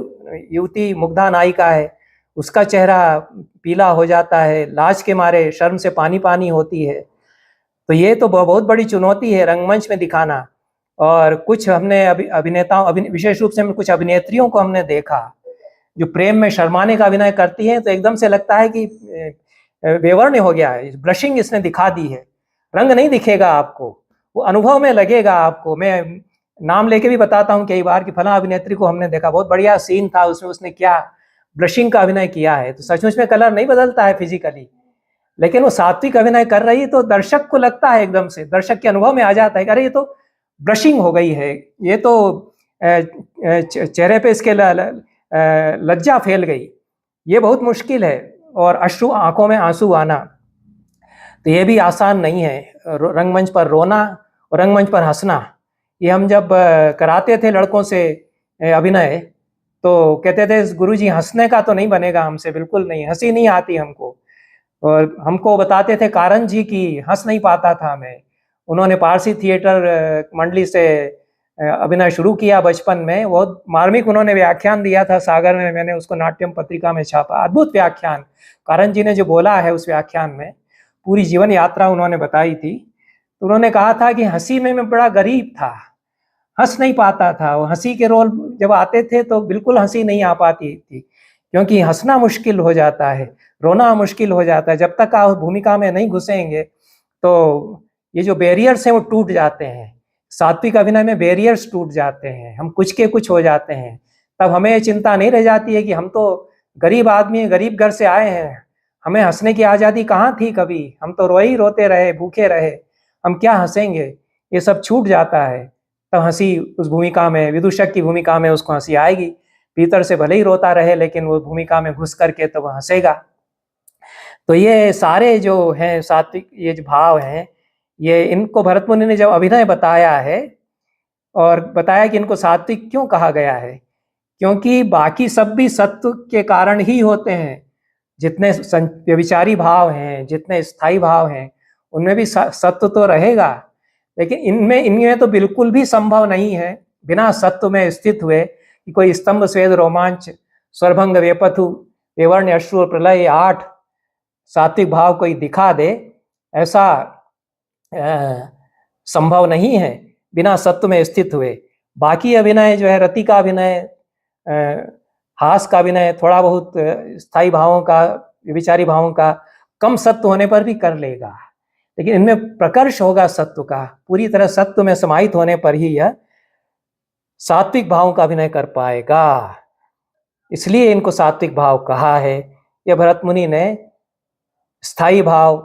Speaker 1: युवती मुग्धा नायिका है, उसका चेहरा पीला हो जाता है, लाज के मारे शर्म से पानी पानी होती है। तो ये तो बहुत बड़ी चुनौती है रंगमंच में दिखाना। और कुछ हमने अभिनेताओं विशेष रूप से कुछ अभिनेत्रियों को हमने देखा जो प्रेम में शर्माने का अभिनय करती हैं, तो एकदम से लगता है कि वेवर्ण हो गया है, ब्लशिंग इसने दिखा दी है। रंग नहीं दिखेगा आपको, वो अनुभव में लगेगा आपको। मैं नाम लेके भी बताता हूँ कई बार कि फला अभिनेत्री को हमने देखा, बहुत बढ़िया सीन था, उसमें उसने क्या ब्लशिंग का अभिनय किया है। तो सचमुच में कलर नहीं बदलता है फिजिकली, लेकिन वो सात्विक अभिनय कर रही तो दर्शक को लगता है, एकदम से दर्शक के अनुभव में आ जाता है कि अरे ये तो ब्लशिंग हो गई है, ये तो चेहरे पे इसके लज्जा फैल गई। ये बहुत मुश्किल है। और अश्रु, आंखों में आंसू आना, तो ये भी आसान नहीं है। रंगमंच पर रोना और रंगमंच पर हंसना, ये हम जब कराते थे लड़कों से अभिनय तो कहते थे गुरुजी हंसने का तो नहीं बनेगा हमसे, बिल्कुल नहीं, हंसी नहीं आती हमको। और हमको बताते थे कारण जी की हंस नहीं पाता था मैं। उन्होंने पारसी थिएटर मंडली से अभिनय शुरू किया बचपन में, बहुत मार्मिक उन्होंने व्याख्यान दिया था सागर में, मैंने उसको नाट्यम पत्रिका में छापा। अद्भुत व्याख्यान, कारण जी ने जो बोला है उस व्याख्यान में पूरी जीवन यात्रा उन्होंने बताई थी। तो उन्होंने कहा था कि हंसी में मैं बड़ा गरीब था, हंस नहीं पाता था। वो हंसी के रोल जब आते थे तो बिल्कुल हंसी नहीं आ पाती थी, क्योंकि हंसना मुश्किल हो जाता है, रोना मुश्किल हो जाता है। जब तक आप भूमिका में नहीं घुसेंगे तो ये जो बैरियर्स हैं वो टूट जाते हैं। सात्विक अभिनय में बैरियर्स टूट जाते हैं, हम कुछ के कुछ हो जाते हैं। तब हमें चिंता नहीं रह जाती है कि हम तो गरीब आदमी, गरीब घर से आए हैं, हमें हंसने की आज़ादी कहाँ थी कभी, हम तो रोए ही रोते रहे, भूखे रहे, हम क्या हंसेंगे। ये सब छूट जाता है, तब हंसी उस भूमिका में, विदूषक की भूमिका में उसको हंसी आएगी। भीतर से भले ही रोता रहे, लेकिन वो भूमिका में घुस करके तो वह हंसेगा। तो ये सारे जो हैं सात्विक ये जो भाव हैं, ये इनको भरत मुनि ने जब अभिनय बताया है और बताया कि इनको सात्विक क्यों कहा गया है, क्योंकि बाकी सब भी सत्व के कारण ही होते हैं। जितने व्यभिचारी भाव हैं, जितने स्थायी भाव हैं, उनमें भी सत्व तो रहेगा, लेकिन इनमें तो बिल्कुल भी संभव नहीं है बिना सत्व में स्थित हुए कि कोई स्तंभ, स्वेद, रोमांच, स्वरभंग, वेपथु, विवर्ण, अश्रु और प्रलय 8 सात्विक भाव कोई दिखा दे, ऐसा संभव नहीं है बिना सत्व में स्थित हुए। बाकी अभिनय जो है, रति का अभिनय, हास का अभिनय, थोड़ा बहुत स्थायी भावों का, विचारी भावों का कम सत्व होने पर भी कर लेगा, लेकिन इनमें प्रकर्ष होगा सत्व का, पूरी तरह सत्व में समाहित होने पर ही यह सात्विक भावों का अभिनय कर पाएगा। इसलिए इनको सात्विक भाव कहा है। यह भरत मुनि ने स्थायी भाव,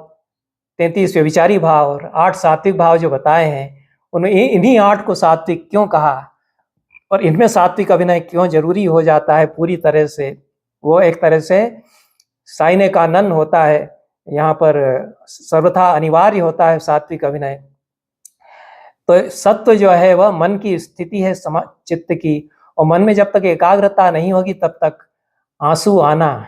Speaker 1: 33 व्यभिचारी भाव और 8 सात्विक भाव जो बताए हैं, उनमें इन्हीं 8 को सात्विक क्यों कहा और इनमें सात्विक अभिनय क्यों जरूरी हो जाता है पूरी तरह से, वो एक तरह से साइने का नन होता है, यहाँ पर सर्वथा अनिवार्य होता है सात्विक अभिनय। तो सत्व जो है वह मन की स्थिति है, चित्त की, और मन में जब तक एकाग्रता नहीं होगी तब तक आंसू आना,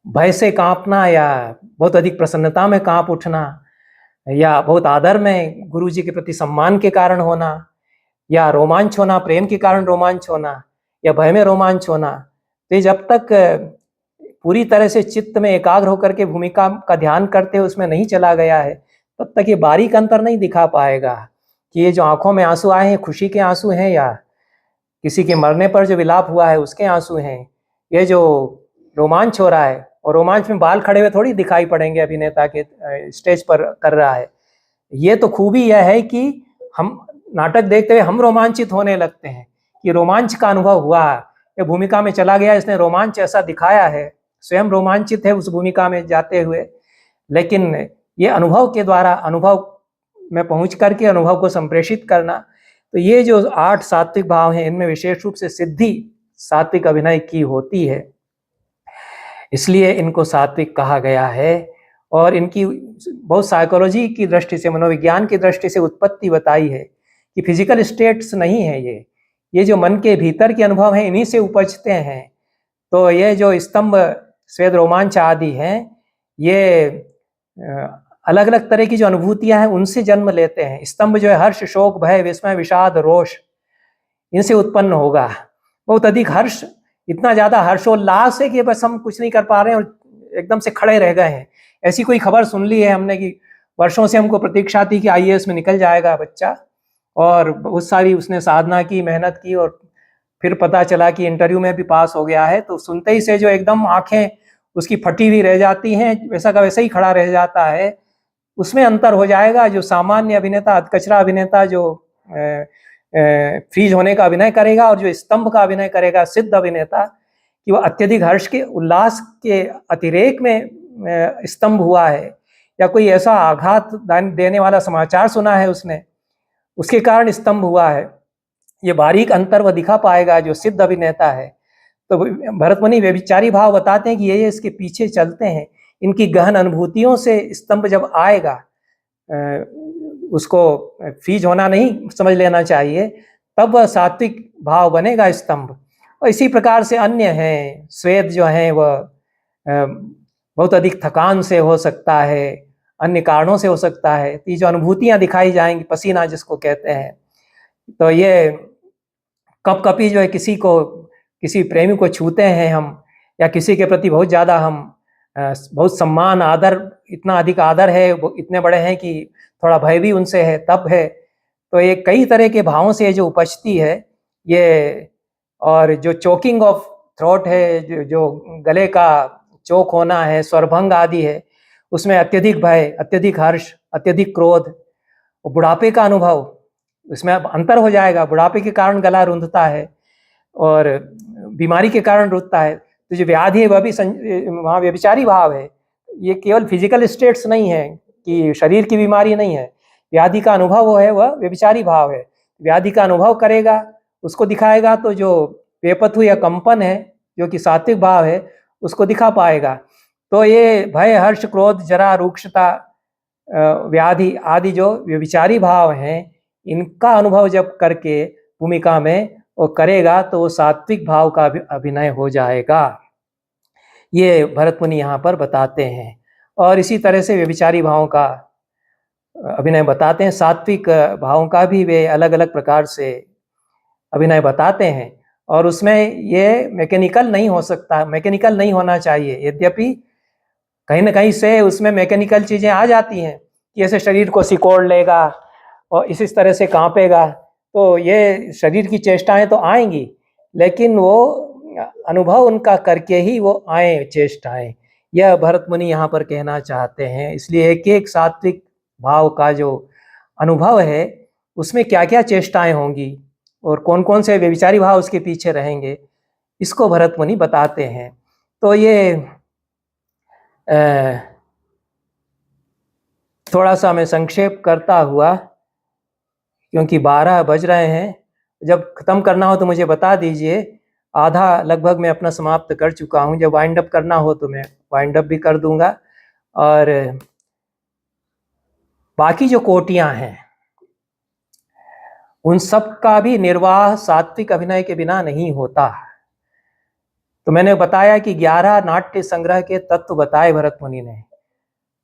Speaker 1: भय से कांपना, या बहुत अधिक प्रसन्नता में कांप उठना, या बहुत आदर में गुरु जी के प्रति सम्मान के कारण होना, या रोमांच होना, प्रेम के कारण रोमांच होना, या भय में रोमांच होना, तो जब तक पूरी तरह से चित्त में एकाग्र होकर के भूमिका का ध्यान करते हुए उसमें नहीं चला गया है, तब तक ये बारीक अंतर नहीं दिखा पाएगा कि ये जो आंखों में आंसू आए हैं खुशी के आंसू हैं या किसी के मरने पर जो विलाप हुआ है उसके आंसू हैं। ये जो रोमांच हो रहा है, और रोमांच में बाल खड़े हुए थोड़ी दिखाई पड़ेंगे अभिनेता के, स्टेज पर कर रहा है। ये तो खूबी यह है कि हम नाटक देखते हुए हम रोमांचित होने लगते हैं कि रोमांच का अनुभव हुआ, ये भूमिका में चला गया, इसने रोमांच ऐसा दिखाया है, स्वयं रोमांचित है उस भूमिका में जाते हुए। लेकिन ये अनुभव के द्वारा अनुभव में पहुंच करके अनुभव को संप्रेषित करना, तो ये जो 8 सात्विक भाव हैं इनमें विशेष रूप से सिद्धि सात्विक अभिनय की होती है, इसलिए इनको सात्विक कहा गया है। और इनकी बहुत साइकोलॉजी की दृष्टि से, मनोविज्ञान की दृष्टि से उत्पत्ति बताई है कि फिजिकल स्टेट्स नहीं है, ये जो मन के भीतर के अनुभव हैं इन्हीं से उपजते हैं। तो ये जो स्तंभ, स्वेद, रोमांच आदि हैं, ये अलग अलग तरह की जो अनुभूतियां हैं उनसे जन्म लेते हैं। स्तंभ जो है हर्ष, शोक, भय, विस्मय, विषाद, रोष, इनसे उत्पन्न होगा। बहुत अधिक हर्ष, इतना ज्यादा हर्षोल्लास है कि बस हम कुछ नहीं कर पा रहे हैं और एकदम से खड़े रह गए हैं। ऐसी कोई खबर सुन ली है हमने कि वर्षों से हमको प्रतीक्षा थी कि IAS में निकल जाएगा बच्चा, और बहुत सारी उसने साधना की, मेहनत की, और फिर पता चला कि इंटरव्यू में भी पास हो गया है, तो सुनते ही से जो एकदम आंखें उसकी फटी हुई रह जाती हैं, वैसा का वैसा ही खड़ा रह जाता है। उसमें अंतर हो जाएगा। जो सामान्य अभिनेता, अधकचरा अभिनेता जो फ्रीज होने का अभिनय करेगा, और जो स्तंभ का अभिनय करेगा सिद्ध अभिनेता, कि वह अत्यधिक हर्ष के, उल्लास के अतिरेक में स्तंभ हुआ है, या कोई ऐसा आघात देने वाला समाचार सुना है उसने, उसके कारण स्तंभ हुआ है। ये बारीक अंतर वह दिखा पाएगा जो सिद्ध अभिनेता है। तो भरत मुनि व्यभिचारी भाव बताते हैं कि ये इसके पीछे चलते हैं। इनकी गहन अनुभूतियों से स्तंभ जब आएगा, उसको फीज होना नहीं समझ लेना चाहिए, तब वह सात्विक भाव बनेगा स्तंभ। और इसी प्रकार से अन्य हैं, स्वेद जो हैं वह बहुत अधिक थकान से हो सकता है, अन्य कारणों से हो सकता है। ये जो अनुभूतियां दिखाई जाएंगी, पसीना जिसको कहते हैं, तो ये कपकपी जो है, किसी प्रेमी को छूते हैं हम, या किसी के प्रति बहुत ज़्यादा हम बहुत सम्मान, आदर, इतना अधिक आदर है, वो इतने बड़े हैं कि थोड़ा भय भी उनसे है, तब है। तो ये कई तरह के भावों से जो उपजती है ये। और जो चोकिंग ऑफ थ्रोट है, जो गले का चोक होना है, स्वरभंग आदि है, उसमें अत्यधिक भय, अत्यधिक हर्ष, अत्यधिक क्रोध, और बुढ़ापे का अनुभव, इसमें अब अंतर हो जाएगा। बुढ़ापे के कारण गला रुंधता है और बीमारी के कारण रुंधता है। तो जो व्याधि है वह भी वहाँ व्यभिचारी भाव है। ये केवल फिजिकल स्टेट्स नहीं है कि शरीर की बीमारी नहीं है, व्याधि का अनुभव वो है, वह व्यभिचारी भाव है। व्याधि का अनुभव करेगा, उसको दिखाएगा, तो जो वेपथु या कंपन है जो कि सात्विक भाव है उसको दिखा पाएगा। तो ये भय, हर्ष, क्रोध, जरा, रूक्षता, व्याधि आदि जो व्यभिचारी भाव हैं, इनका अनुभव जब करके भूमिका में वो करेगा तो वो सात्विक भाव का अभिनय हो जाएगा। ये भरत मुनि यहाँ पर बताते हैं। और इसी तरह से व्यभिचारी भावों का अभिनय बताते हैं। सात्विक भावों का भी वे अलग अलग प्रकार से अभिनय बताते हैं। और उसमें ये मैकेनिकल नहीं हो सकता, मैकेनिकल नहीं होना चाहिए। यद्यपि कहीं ना कहीं से उसमें मैकेनिकल चीज़ें आ जाती हैं कि ऐसे शरीर को सिकोड़ लेगा और इस तरह से कांपेगा, तो ये शरीर की चेष्टाएं तो आएंगी, लेकिन वो अनुभव उनका करके ही वो आए चेष्टाएं। यह भरत मुनि यहाँ पर कहना चाहते हैं। इसलिए एक एक सात्विक भाव का जो अनुभव है उसमें क्या क्या चेष्टाएं होंगी और कौन कौन से व्यभिचारी भाव उसके पीछे रहेंगे, इसको भरत मुनि बताते हैं। तो ये थोड़ा सा मैं संक्षेप करता हुआ, क्योंकि 12 बज रहे हैं, जब ख़त्म करना हो तो मुझे बता दीजिए। आधा लगभग मैं अपना समाप्त कर चुका हूँ। जब वाइंड अप करना हो तो मैं वाइंड अप भी कर दूंगा। और बाकी जो कोटियाँ हैं उन सब का भी निर्वाह सात्विक अभिनय के बिना नहीं होता। तो मैंने बताया कि 11 नाट्य संग्रह के तत्व बताए भरत मुनि ने।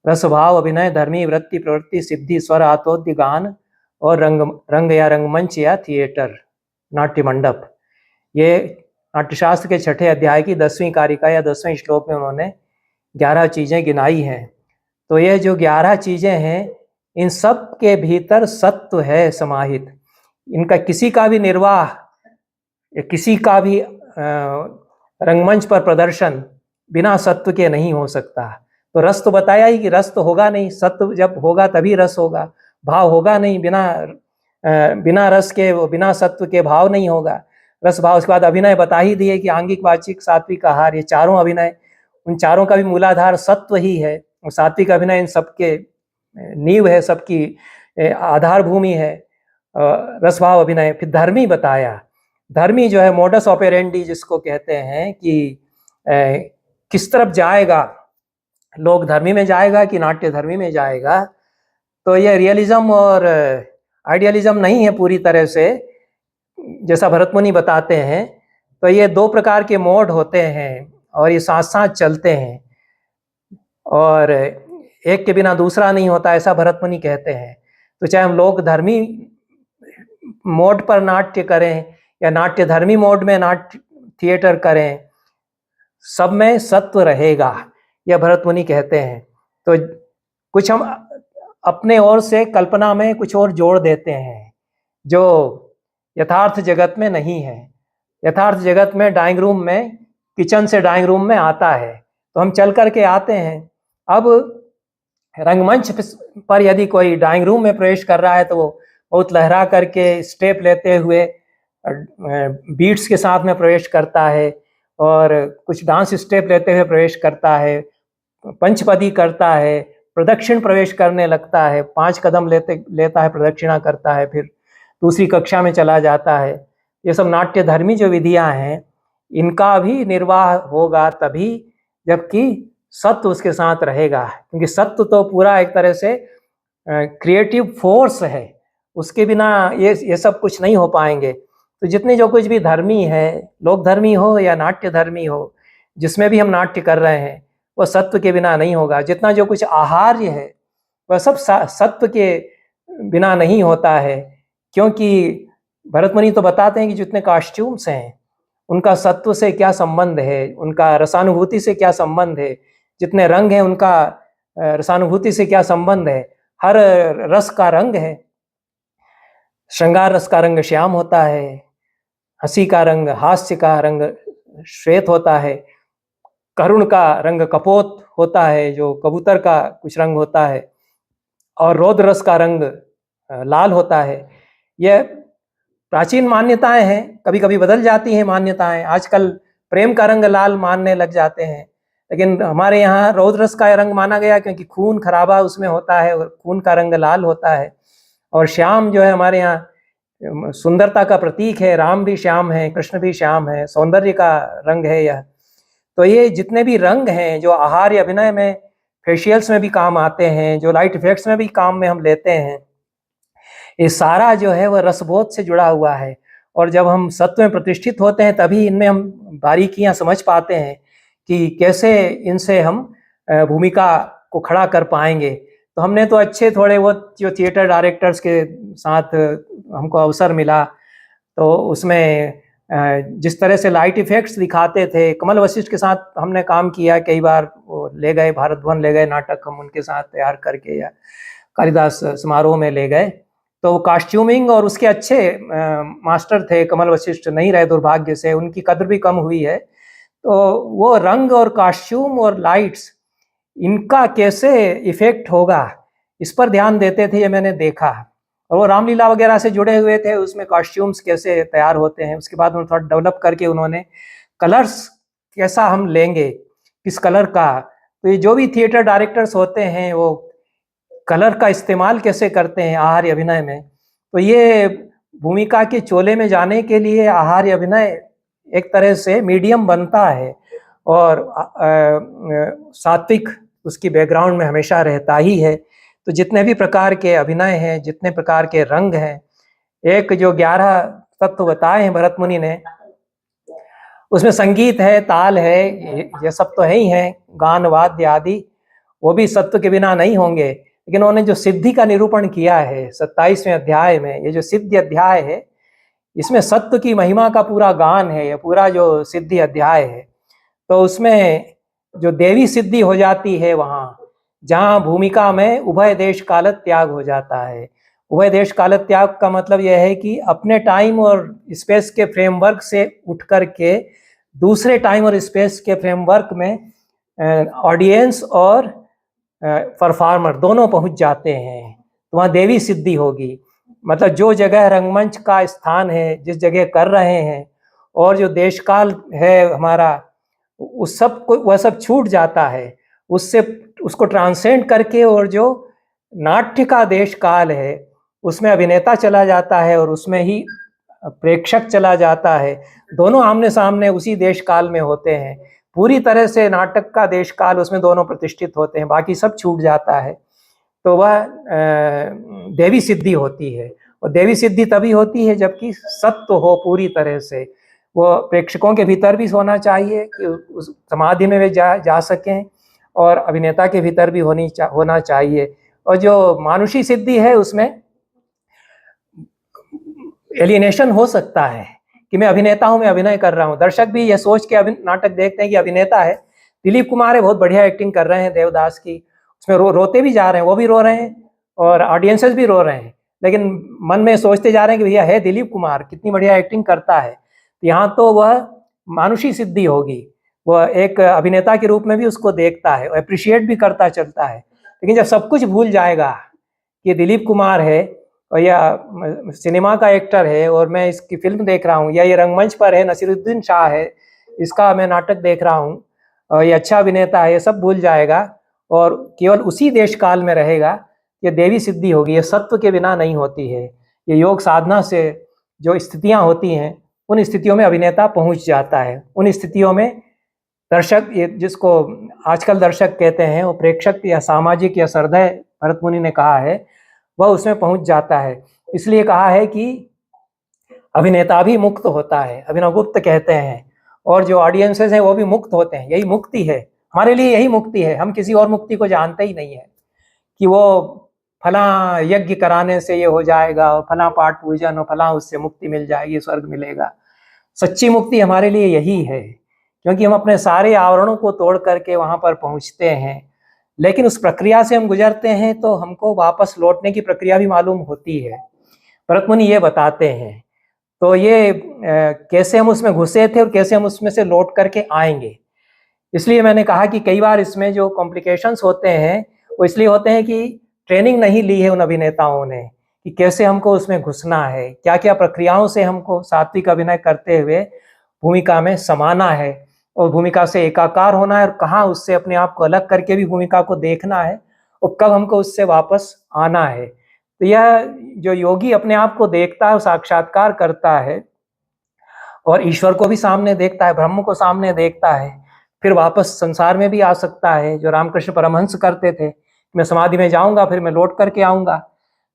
Speaker 1: रस, भाव, अभिनय, धर्मी, वृत्ति, प्रवृत्ति, सिद्धि, स्वर, आतोद्य, गान और रंग या रंगमंच या थिएटर, नाट्य मंडप। ये नाट्यशास्त्र के 6ठे अध्याय की 10वीं कारिका या 10वें श्लोक में उन्होंने 11 चीज़ें गिनाई हैं। तो ये जो 11 चीज़ें हैं, इन सब के भीतर सत्व है समाहित। इनका किसी का भी निर्वाह या किसी का भी रंगमंच पर प्रदर्शन बिना सत्व के नहीं हो सकता। तो रस तो बताया ही कि रस तो होगा नहीं, सत्व जब होगा तभी रस होगा। भाव होगा नहीं, बिना रस के, बिना सत्व के भाव नहीं होगा। रस, भाव, उसके बाद अभिनय बता ही दिए कि आंगिक, वाचिक, सात्विक, आहार, ये चारों अभिनय, उन चारों का भी मूलाधार सत्व ही है। और सात्विक अभिनय इन सबके नींव है, सबकी आधार भूमि है। रस, भाव, अभिनय। फिर धर्मी बताया। धर्मी जो है मोडस ऑपेरेंडी जिसको कहते हैं कि किस तरफ जाएगा, लोक धर्मी में जाएगा कि नाट्य धर्मी में जाएगा। तो ये रियलिज्म और आइडियलिज्म नहीं है पूरी तरह से, जैसा भरत मुनि बताते हैं। तो ये 2 प्रकार के मोड होते हैं और ये साथ साथ चलते हैं और एक के बिना दूसरा नहीं होता, ऐसा भरत मुनि कहते हैं। तो चाहे हम लोक धर्मी मोड पर नाट्य करें या नाट्य धर्मी मोड में नाट्य थिएटर करें, सब में सत्व रहेगा, यह भरत मुनि कहते हैं। तो कुछ हम अपने ओर से कल्पना में कुछ और जोड़ देते हैं जो यथार्थ जगत में नहीं है। यथार्थ जगत में डाइंग रूम में, किचन से डाइंग रूम में आता है तो हम चल करके आते हैं। अब रंगमंच पर यदि कोई डाइंग रूम में प्रवेश कर रहा है तो वो बहुत लहरा करके, स्टेप लेते हुए, बीट्स के साथ में प्रवेश करता है और कुछ डांस स्टेप लेते हुए प्रवेश करता है, पंचपदी करता है, प्रदक्षिण प्रवेश करने लगता है, 5 कदम लेता है, प्रदक्षिणा करता है, फिर दूसरी कक्षा में चला जाता है। ये सब नाट्य धर्मी जो विधियां हैं, इनका भी निर्वाह होगा तभी जबकि सत्व उसके साथ रहेगा। क्योंकि सत्व तो पूरा एक तरह से क्रिएटिव फोर्स है, उसके बिना ये सब कुछ नहीं हो पाएंगे। तो जितने जो कुछ भी धर्मी है, लोक धर्मी हो या नाट्य धर्मी हो, जिसमें भी हम नाट्य कर रहे हैं, वह सत्व के बिना नहीं होगा। जितना जो कुछ आहार्य है वह सब सत्व के बिना नहीं होता है। क्योंकि भरत मुनि तो बताते हैं कि जितने कॉस्ट्यूम्स हैं उनका सत्व से क्या संबंध है, उनका रसानुभूति से क्या संबंध है, जितने रंग हैं उनका रसानुभूति से क्या संबंध है। हर रस का रंग है। श्रृंगार रस का रंग श्याम होता है, हंसी का रंग, हास्य का रंग श्वेत होता है, करुण का रंग कपोत होता है, जो कबूतर का कुछ रंग होता है, और रौद्र रस का रंग लाल होता है। यह प्राचीन मान्यताएं हैं, कभी कभी बदल जाती हैं मान्यताएं। आजकल प्रेम का रंग लाल मानने लग जाते हैं, लेकिन हमारे यहाँ रौद्र रस का रंग माना गया क्योंकि खून खराबा उसमें होता है और खून का रंग लाल होता है। और श्याम जो है हमारे यहाँ सुंदरता का प्रतीक है, राम भी श्याम है, कृष्ण भी श्याम है, सौंदर्य का रंग है यह। तो ये जितने भी रंग हैं जो आहार्य अभिनय में, फेशियल्स में भी काम आते हैं, जो लाइट इफेक्ट्स में भी काम में हम लेते हैं, ये सारा जो है वह रसबोध से जुड़ा हुआ है। और जब हम सत्व में प्रतिष्ठित होते हैं तभी इनमें हम बारीकियां समझ पाते हैं कि कैसे इनसे हम भूमिका को खड़ा कर पाएंगे। तो हमने तो अच्छे थोड़े बहुत जो थिएटर डायरेक्टर्स के साथ हमको अवसर मिला, तो उसमें जिस तरह से लाइट इफेक्ट्स दिखाते थे, कमल वशिष्ठ के साथ हमने काम किया कई बार, वो ले गए भारत भवन ले गए नाटक हम उनके साथ तैयार करके, या कालिदास समारोह में ले गए। तो कॉस्ट्यूमिंग और उसके अच्छे मास्टर थे, कमल वशिष्ठ नहीं रहे दुर्भाग्य से, उनकी कद्र भी कम हुई है। तो वो रंग और कॉस्ट्यूम और लाइट्स, इनका कैसे इफेक्ट होगा इस पर ध्यान देते थे, ये मैंने देखा। और वो रामलीला वगैरह से जुड़े हुए थे, उसमें कॉस्ट्यूम्स कैसे तैयार होते हैं, उसके बाद उन्होंने थोड़ा डेवलप करके उन्होंने कलर्स कैसा हम लेंगे, किस कलर का। तो ये जो भी थिएटर डायरेक्टर्स होते हैं वो कलर का इस्तेमाल कैसे करते हैं आहार्य अभिनय में। तो ये भूमिका के चोले में जाने के लिए आहार्य अभिनय एक तरह से मीडियम बनता है, और सात्विक उसकी बैकग्राउंड में हमेशा रहता ही है। तो जितने भी प्रकार के अभिनय हैं, जितने प्रकार के रंग हैं, एक जो 11 तत्व बताए हैं भरत मुनि ने, उसमें संगीत है, ताल है, ये सब तो है ही हैं, गान वाद्य आदि, वो भी सत्व के बिना नहीं होंगे। लेकिन उन्होंने जो सिद्धि का निरूपण किया है 27वें अध्याय में, ये जो सिद्धि अध्याय है, इसमें सत्व की महिमा का पूरा गान है, ये पूरा जो सिद्धि अध्याय है। तो उसमें जो देवी सिद्धि हो जाती है वहाँ, जहाँ भूमिका में उभय देश काल त्याग हो जाता है। उभय देश काल त्याग का मतलब यह है कि अपने टाइम और स्पेस के फ्रेमवर्क से उठ कर के दूसरे टाइम और स्पेस के फ्रेमवर्क में ऑडियंस और परफॉर्मर दोनों पहुंच जाते हैं, तो वहाँ देवी सिद्धि होगी। मतलब जो जगह रंगमंच का स्थान है, जिस जगह कर रहे हैं, और जो देश काल है हमारा, उस सब को वह सब छूट जाता है, उससे उसको ट्रांसेंड करके, और जो नाट्य का देश काल है उसमें अभिनेता चला जाता है और उसमें ही प्रेक्षक चला जाता है। दोनों आमने सामने उसी देश काल में होते हैं, पूरी तरह से नाटक का देश काल उसमें दोनों प्रतिष्ठित होते हैं, बाकी सब छूट जाता है। तो वह देवी सिद्धि होती है। और देवी सिद्धि तभी होती है जबकि सत्व हो पूरी तरह से, वो प्रेक्षकों के भीतर भी होना चाहिए कि उस समाधि में वे जा सकें, और अभिनेता के भीतर भी होना चाहिए। और जो मानुषी सिद्धि है उसमें एलिनेशन हो सकता है कि मैं अभिनेता हूं, मैं अभिनय कर रहा हूं। दर्शक भी यह सोच के नाटक देखते हैं कि अभिनेता है, दिलीप कुमार है, बहुत बढ़िया एक्टिंग कर रहे हैं देवदास की, उसमें रोते भी जा रहे हैं, वो भी रो रहे हैं और ऑडियंसेस भी रो रहे हैं, लेकिन मन में सोचते जा रहे हैं कि भैया है दिलीप कुमार, कितनी बढ़िया एक्टिंग करता है। तो यहाँ तो वह मानुषी सिद्धि होगी, वह एक अभिनेता के रूप में भी उसको देखता है, अप्रिशिएट भी करता चलता है। लेकिन जब सब कुछ भूल जाएगा कि दिलीप कुमार है और या सिनेमा का एक्टर है और मैं इसकी फिल्म देख रहा हूँ, या ये रंगमंच पर है, नसीरुद्दीन शाह है, इसका मैं नाटक देख रहा हूँ और ये अच्छा अभिनेता है, ये सब भूल जाएगा और केवल उसी देश काल में रहेगा, ये देवी सिद्धि होगी। ये सत्व के बिना नहीं होती है, ये योग साधना से जो स्थितियाँ होती हैं उन स्थितियों में अभिनेता पहुँच जाता है। उन स्थितियों में दर्शक, ये जिसको आजकल दर्शक कहते हैं, वो प्रेक्षक या सामाजिक या सरदय भरत मुनि ने कहा है, वह उसमें पहुंच जाता है। इसलिए कहा है कि अभिनेता भी मुक्त होता है, अभिनव गुप्त कहते हैं, और जो ऑडियंसेस हैं वो भी मुक्त होते हैं। यही मुक्ति है, हमारे लिए यही मुक्ति है। हम किसी और मुक्ति को जानते ही नहीं है कि वो फला यज्ञ कराने से ये हो जाएगा और फला पाठ पूजन और फला उससे मुक्ति मिल जाएगी, स्वर्ग मिलेगा। सच्ची मुक्ति हमारे लिए यही है, क्योंकि हम अपने सारे आवरणों को तोड़ करके वहां पर पहुंचते हैं। लेकिन उस प्रक्रिया से हम गुजरते हैं तो हमको वापस लौटने की प्रक्रिया भी मालूम होती है, भरत मुनि ये बताते हैं। तो ये कैसे हम उसमें घुसे थे और कैसे हम उसमें से लौट करके आएंगे। इसलिए मैंने कहा कि कई बार इसमें जो कॉम्प्लिकेशंस होते हैं वो इसलिए होते हैं कि ट्रेनिंग नहीं ली है उन अभिनेताओं ने कि कैसे हमको उसमें घुसना है, क्या क्या प्रक्रियाओं से हमको सात्विक अभिनय करते हुए भूमिका में समाना है और भूमिका से एकाकार होना है, और कहाँ उससे अपने आप को अलग करके भी भूमिका को देखना है और कब हमको उससे वापस आना है। तो यह जो योगी अपने आप को देखता है, साक्षात्कार करता है और ईश्वर को भी सामने देखता है, ब्रह्म को सामने देखता है, फिर वापस संसार में भी आ सकता है, जो रामकृष्ण परमहंस करते थे, मैं समाधि में जाऊंगा फिर मैं लौट करके आऊंगा।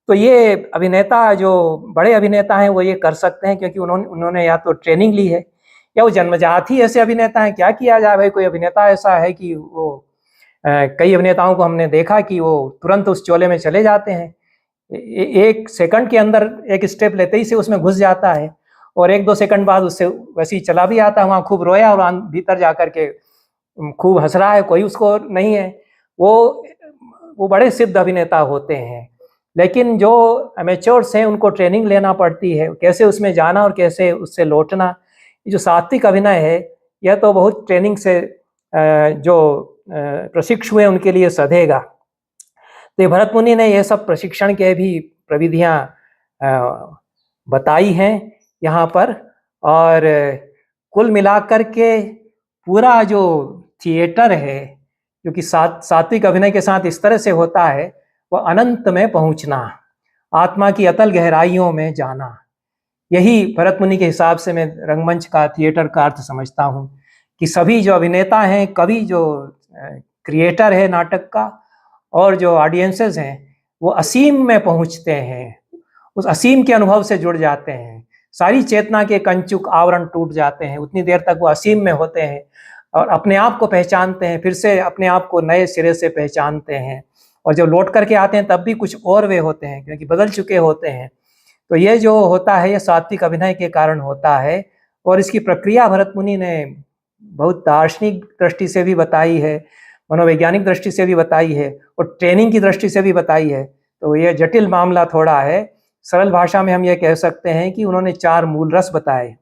Speaker 1: तो ये अभिनेता, जो बड़े अभिनेता हैं, वो ये कर सकते हैं, क्योंकि उन्होंने या तो ट्रेनिंग ली है या वो जन्मजात ही ऐसे अभिनेता हैं। क्या किया जाए भाई, कोई अभिनेता ऐसा है कि वो कई अभिनेताओं को हमने देखा कि वो तुरंत उस चोले में चले जाते हैं, एक सेकंड के अंदर एक स्टेप लेते ही से उसमें घुस जाता है, और 1-2 सेकंड बाद उससे वैसे ही चला भी आता है, वहाँ खूब रोया और भीतर जा करके खूब हंस रहा है, कोई उसको नहीं है। वो बड़े सिद्ध अभिनेता होते हैं। लेकिन जो अमेच्योर्स हैं उनको ट्रेनिंग लेना पड़ती है, कैसे उसमें जाना और कैसे उससे लौटना। ये जो सात्विक अभिनय है, यह तो बहुत ट्रेनिंग से जो प्रशिक्षु हैं उनके लिए सधेगा। तो ये भरत मुनि ने ये सब प्रशिक्षण के भी प्रविधियां बताई हैं यहाँ पर। और कुल मिलाकर के पूरा जो थिएटर है, जो कि सात्विक अभिनय के साथ इस तरह से होता है, वह अनंत में पहुंचना, आत्मा की अतल गहराइयों में जाना। यही भरत मुनि के हिसाब से मैं रंगमंच का, थिएटर का अर्थ समझता हूँ, कि सभी जो अभिनेता हैं, कवि, जो क्रिएटर है नाटक का, और जो ऑडियंसेस हैं, वो असीम में पहुंचते हैं, उस असीम के अनुभव से जुड़ जाते हैं। सारी चेतना के कंचुक आवरण टूट जाते हैं, उतनी देर तक वो असीम में होते हैं और अपने आप को पहचानते हैं, फिर से अपने आप को नए सिरे से पहचानते हैं। और जब लौट करके आते हैं तब भी कुछ और वे होते हैं, क्योंकि बदल चुके होते हैं। तो ये जो होता है, ये सात्विक अभिनय के कारण होता है। और इसकी प्रक्रिया भरत मुनि ने बहुत दार्शनिक दृष्टि से भी बताई है, मनोवैज्ञानिक दृष्टि से भी बताई है, और ट्रेनिंग की दृष्टि से भी बताई है। तो ये जटिल मामला थोड़ा है। सरल भाषा में हम ये कह सकते हैं कि उन्होंने 4 मूल रस बताए।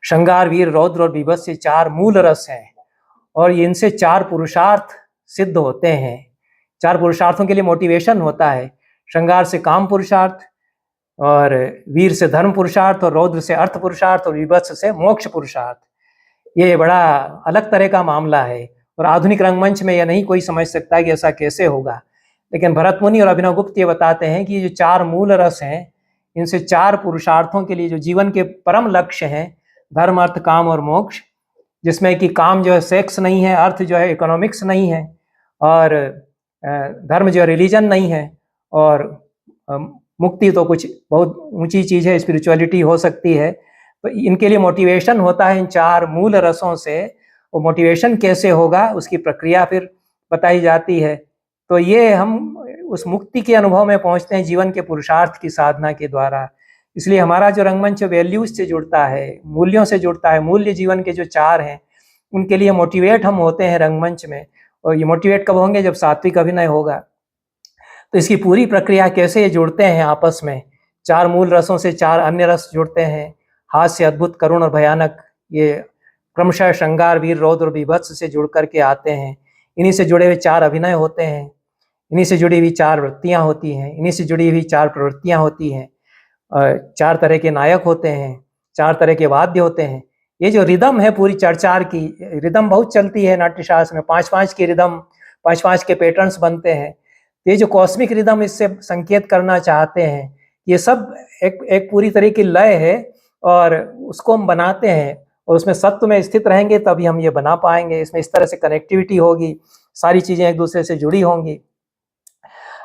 Speaker 1: श्रृंगार, वीर, रौद्र और बीभत्स, ये 4 मूल रस हैं, और इनसे 4 पुरुषार्थ सिद्ध होते हैं। 4 पुरुषार्थों के लिए मोटिवेशन होता है। श्रृंगार से काम पुरुषार्थ, और वीर से धर्म पुरुषार्थ, और रौद्र से अर्थ पुरुषार्थ, और बीभत्स से मोक्ष पुरुषार्थ। ये बड़ा अलग तरह का मामला है, और आधुनिक रंगमंच में यह नहीं कोई समझ सकता है कि ऐसा कैसे होगा। लेकिन भरत मुनि और अभिनव गुप्त ये बताते हैं कि ये जो 4 मूल रस हैं, इनसे 4 पुरुषार्थों के लिए, जो जीवन के परम लक्ष्य हैं, धर्म, अर्थ, काम और मोक्ष, जिसमें कि काम जो है सेक्स नहीं है, अर्थ जो है इकोनॉमिक्स नहीं है, और धर्म जो है रिलीजन नहीं है, और मुक्ति तो कुछ बहुत ऊंची चीज़ है, स्पिरिचुअलिटी हो सकती है। तो इनके लिए मोटिवेशन होता है इन 4 मूल रसों से। वो मोटिवेशन कैसे होगा, उसकी प्रक्रिया फिर बताई जाती है। तो ये हम उस मुक्ति के अनुभव में पहुंचते हैं जीवन के पुरुषार्थ की साधना के द्वारा। इसलिए हमारा जो रंगमंच वैल्यूज से जुड़ता है, मूल्यों से जुड़ता है, मूल्य जीवन के जो 4 हैं, उनके लिए मोटिवेट हम होते हैं रंगमंच में। और ये मोटिवेट कब होंगे, जब सात्विक अभिनय होगा। तो इसकी पूरी प्रक्रिया कैसे ये जुड़ते हैं आपस में, 4 मूल रसों से 4 अन्य रस जुड़ते हैं, हास्य, अद्भुत, करुण और भयानक, ये क्रमशः श्रृंगार, वीर, रौद्र और बीभत्स से जुड़ करके आते हैं। इन्हीं से जुड़े हुए 4 अभिनय होते हैं, इन्हीं से जुड़ी हुई 4 वृत्तियां होती हैं, इन्हीं से जुड़ी हुई 4 प्रवृत्तियां होती हैं, 4 तरह के नायक होते हैं, 4 तरह के वाद्य होते हैं। ये जो रिदम है पूरी 4-4 की रिदम बहुत चलती है नाट्यशास्त्र में, 5-5 की रिदम, 5-5 के पैटर्न्स बनते हैं। ये जो कॉस्मिक रिदम इससे संकेत करना चाहते हैं, ये सब एक पूरी तरह की लय है, और उसको हम बनाते हैं, और उसमें सत्व में स्थित रहेंगे तभी हम ये बना पाएंगे। इसमें इस तरह से कनेक्टिविटी होगी, सारी चीज़ें एक दूसरे से जुड़ी होंगी।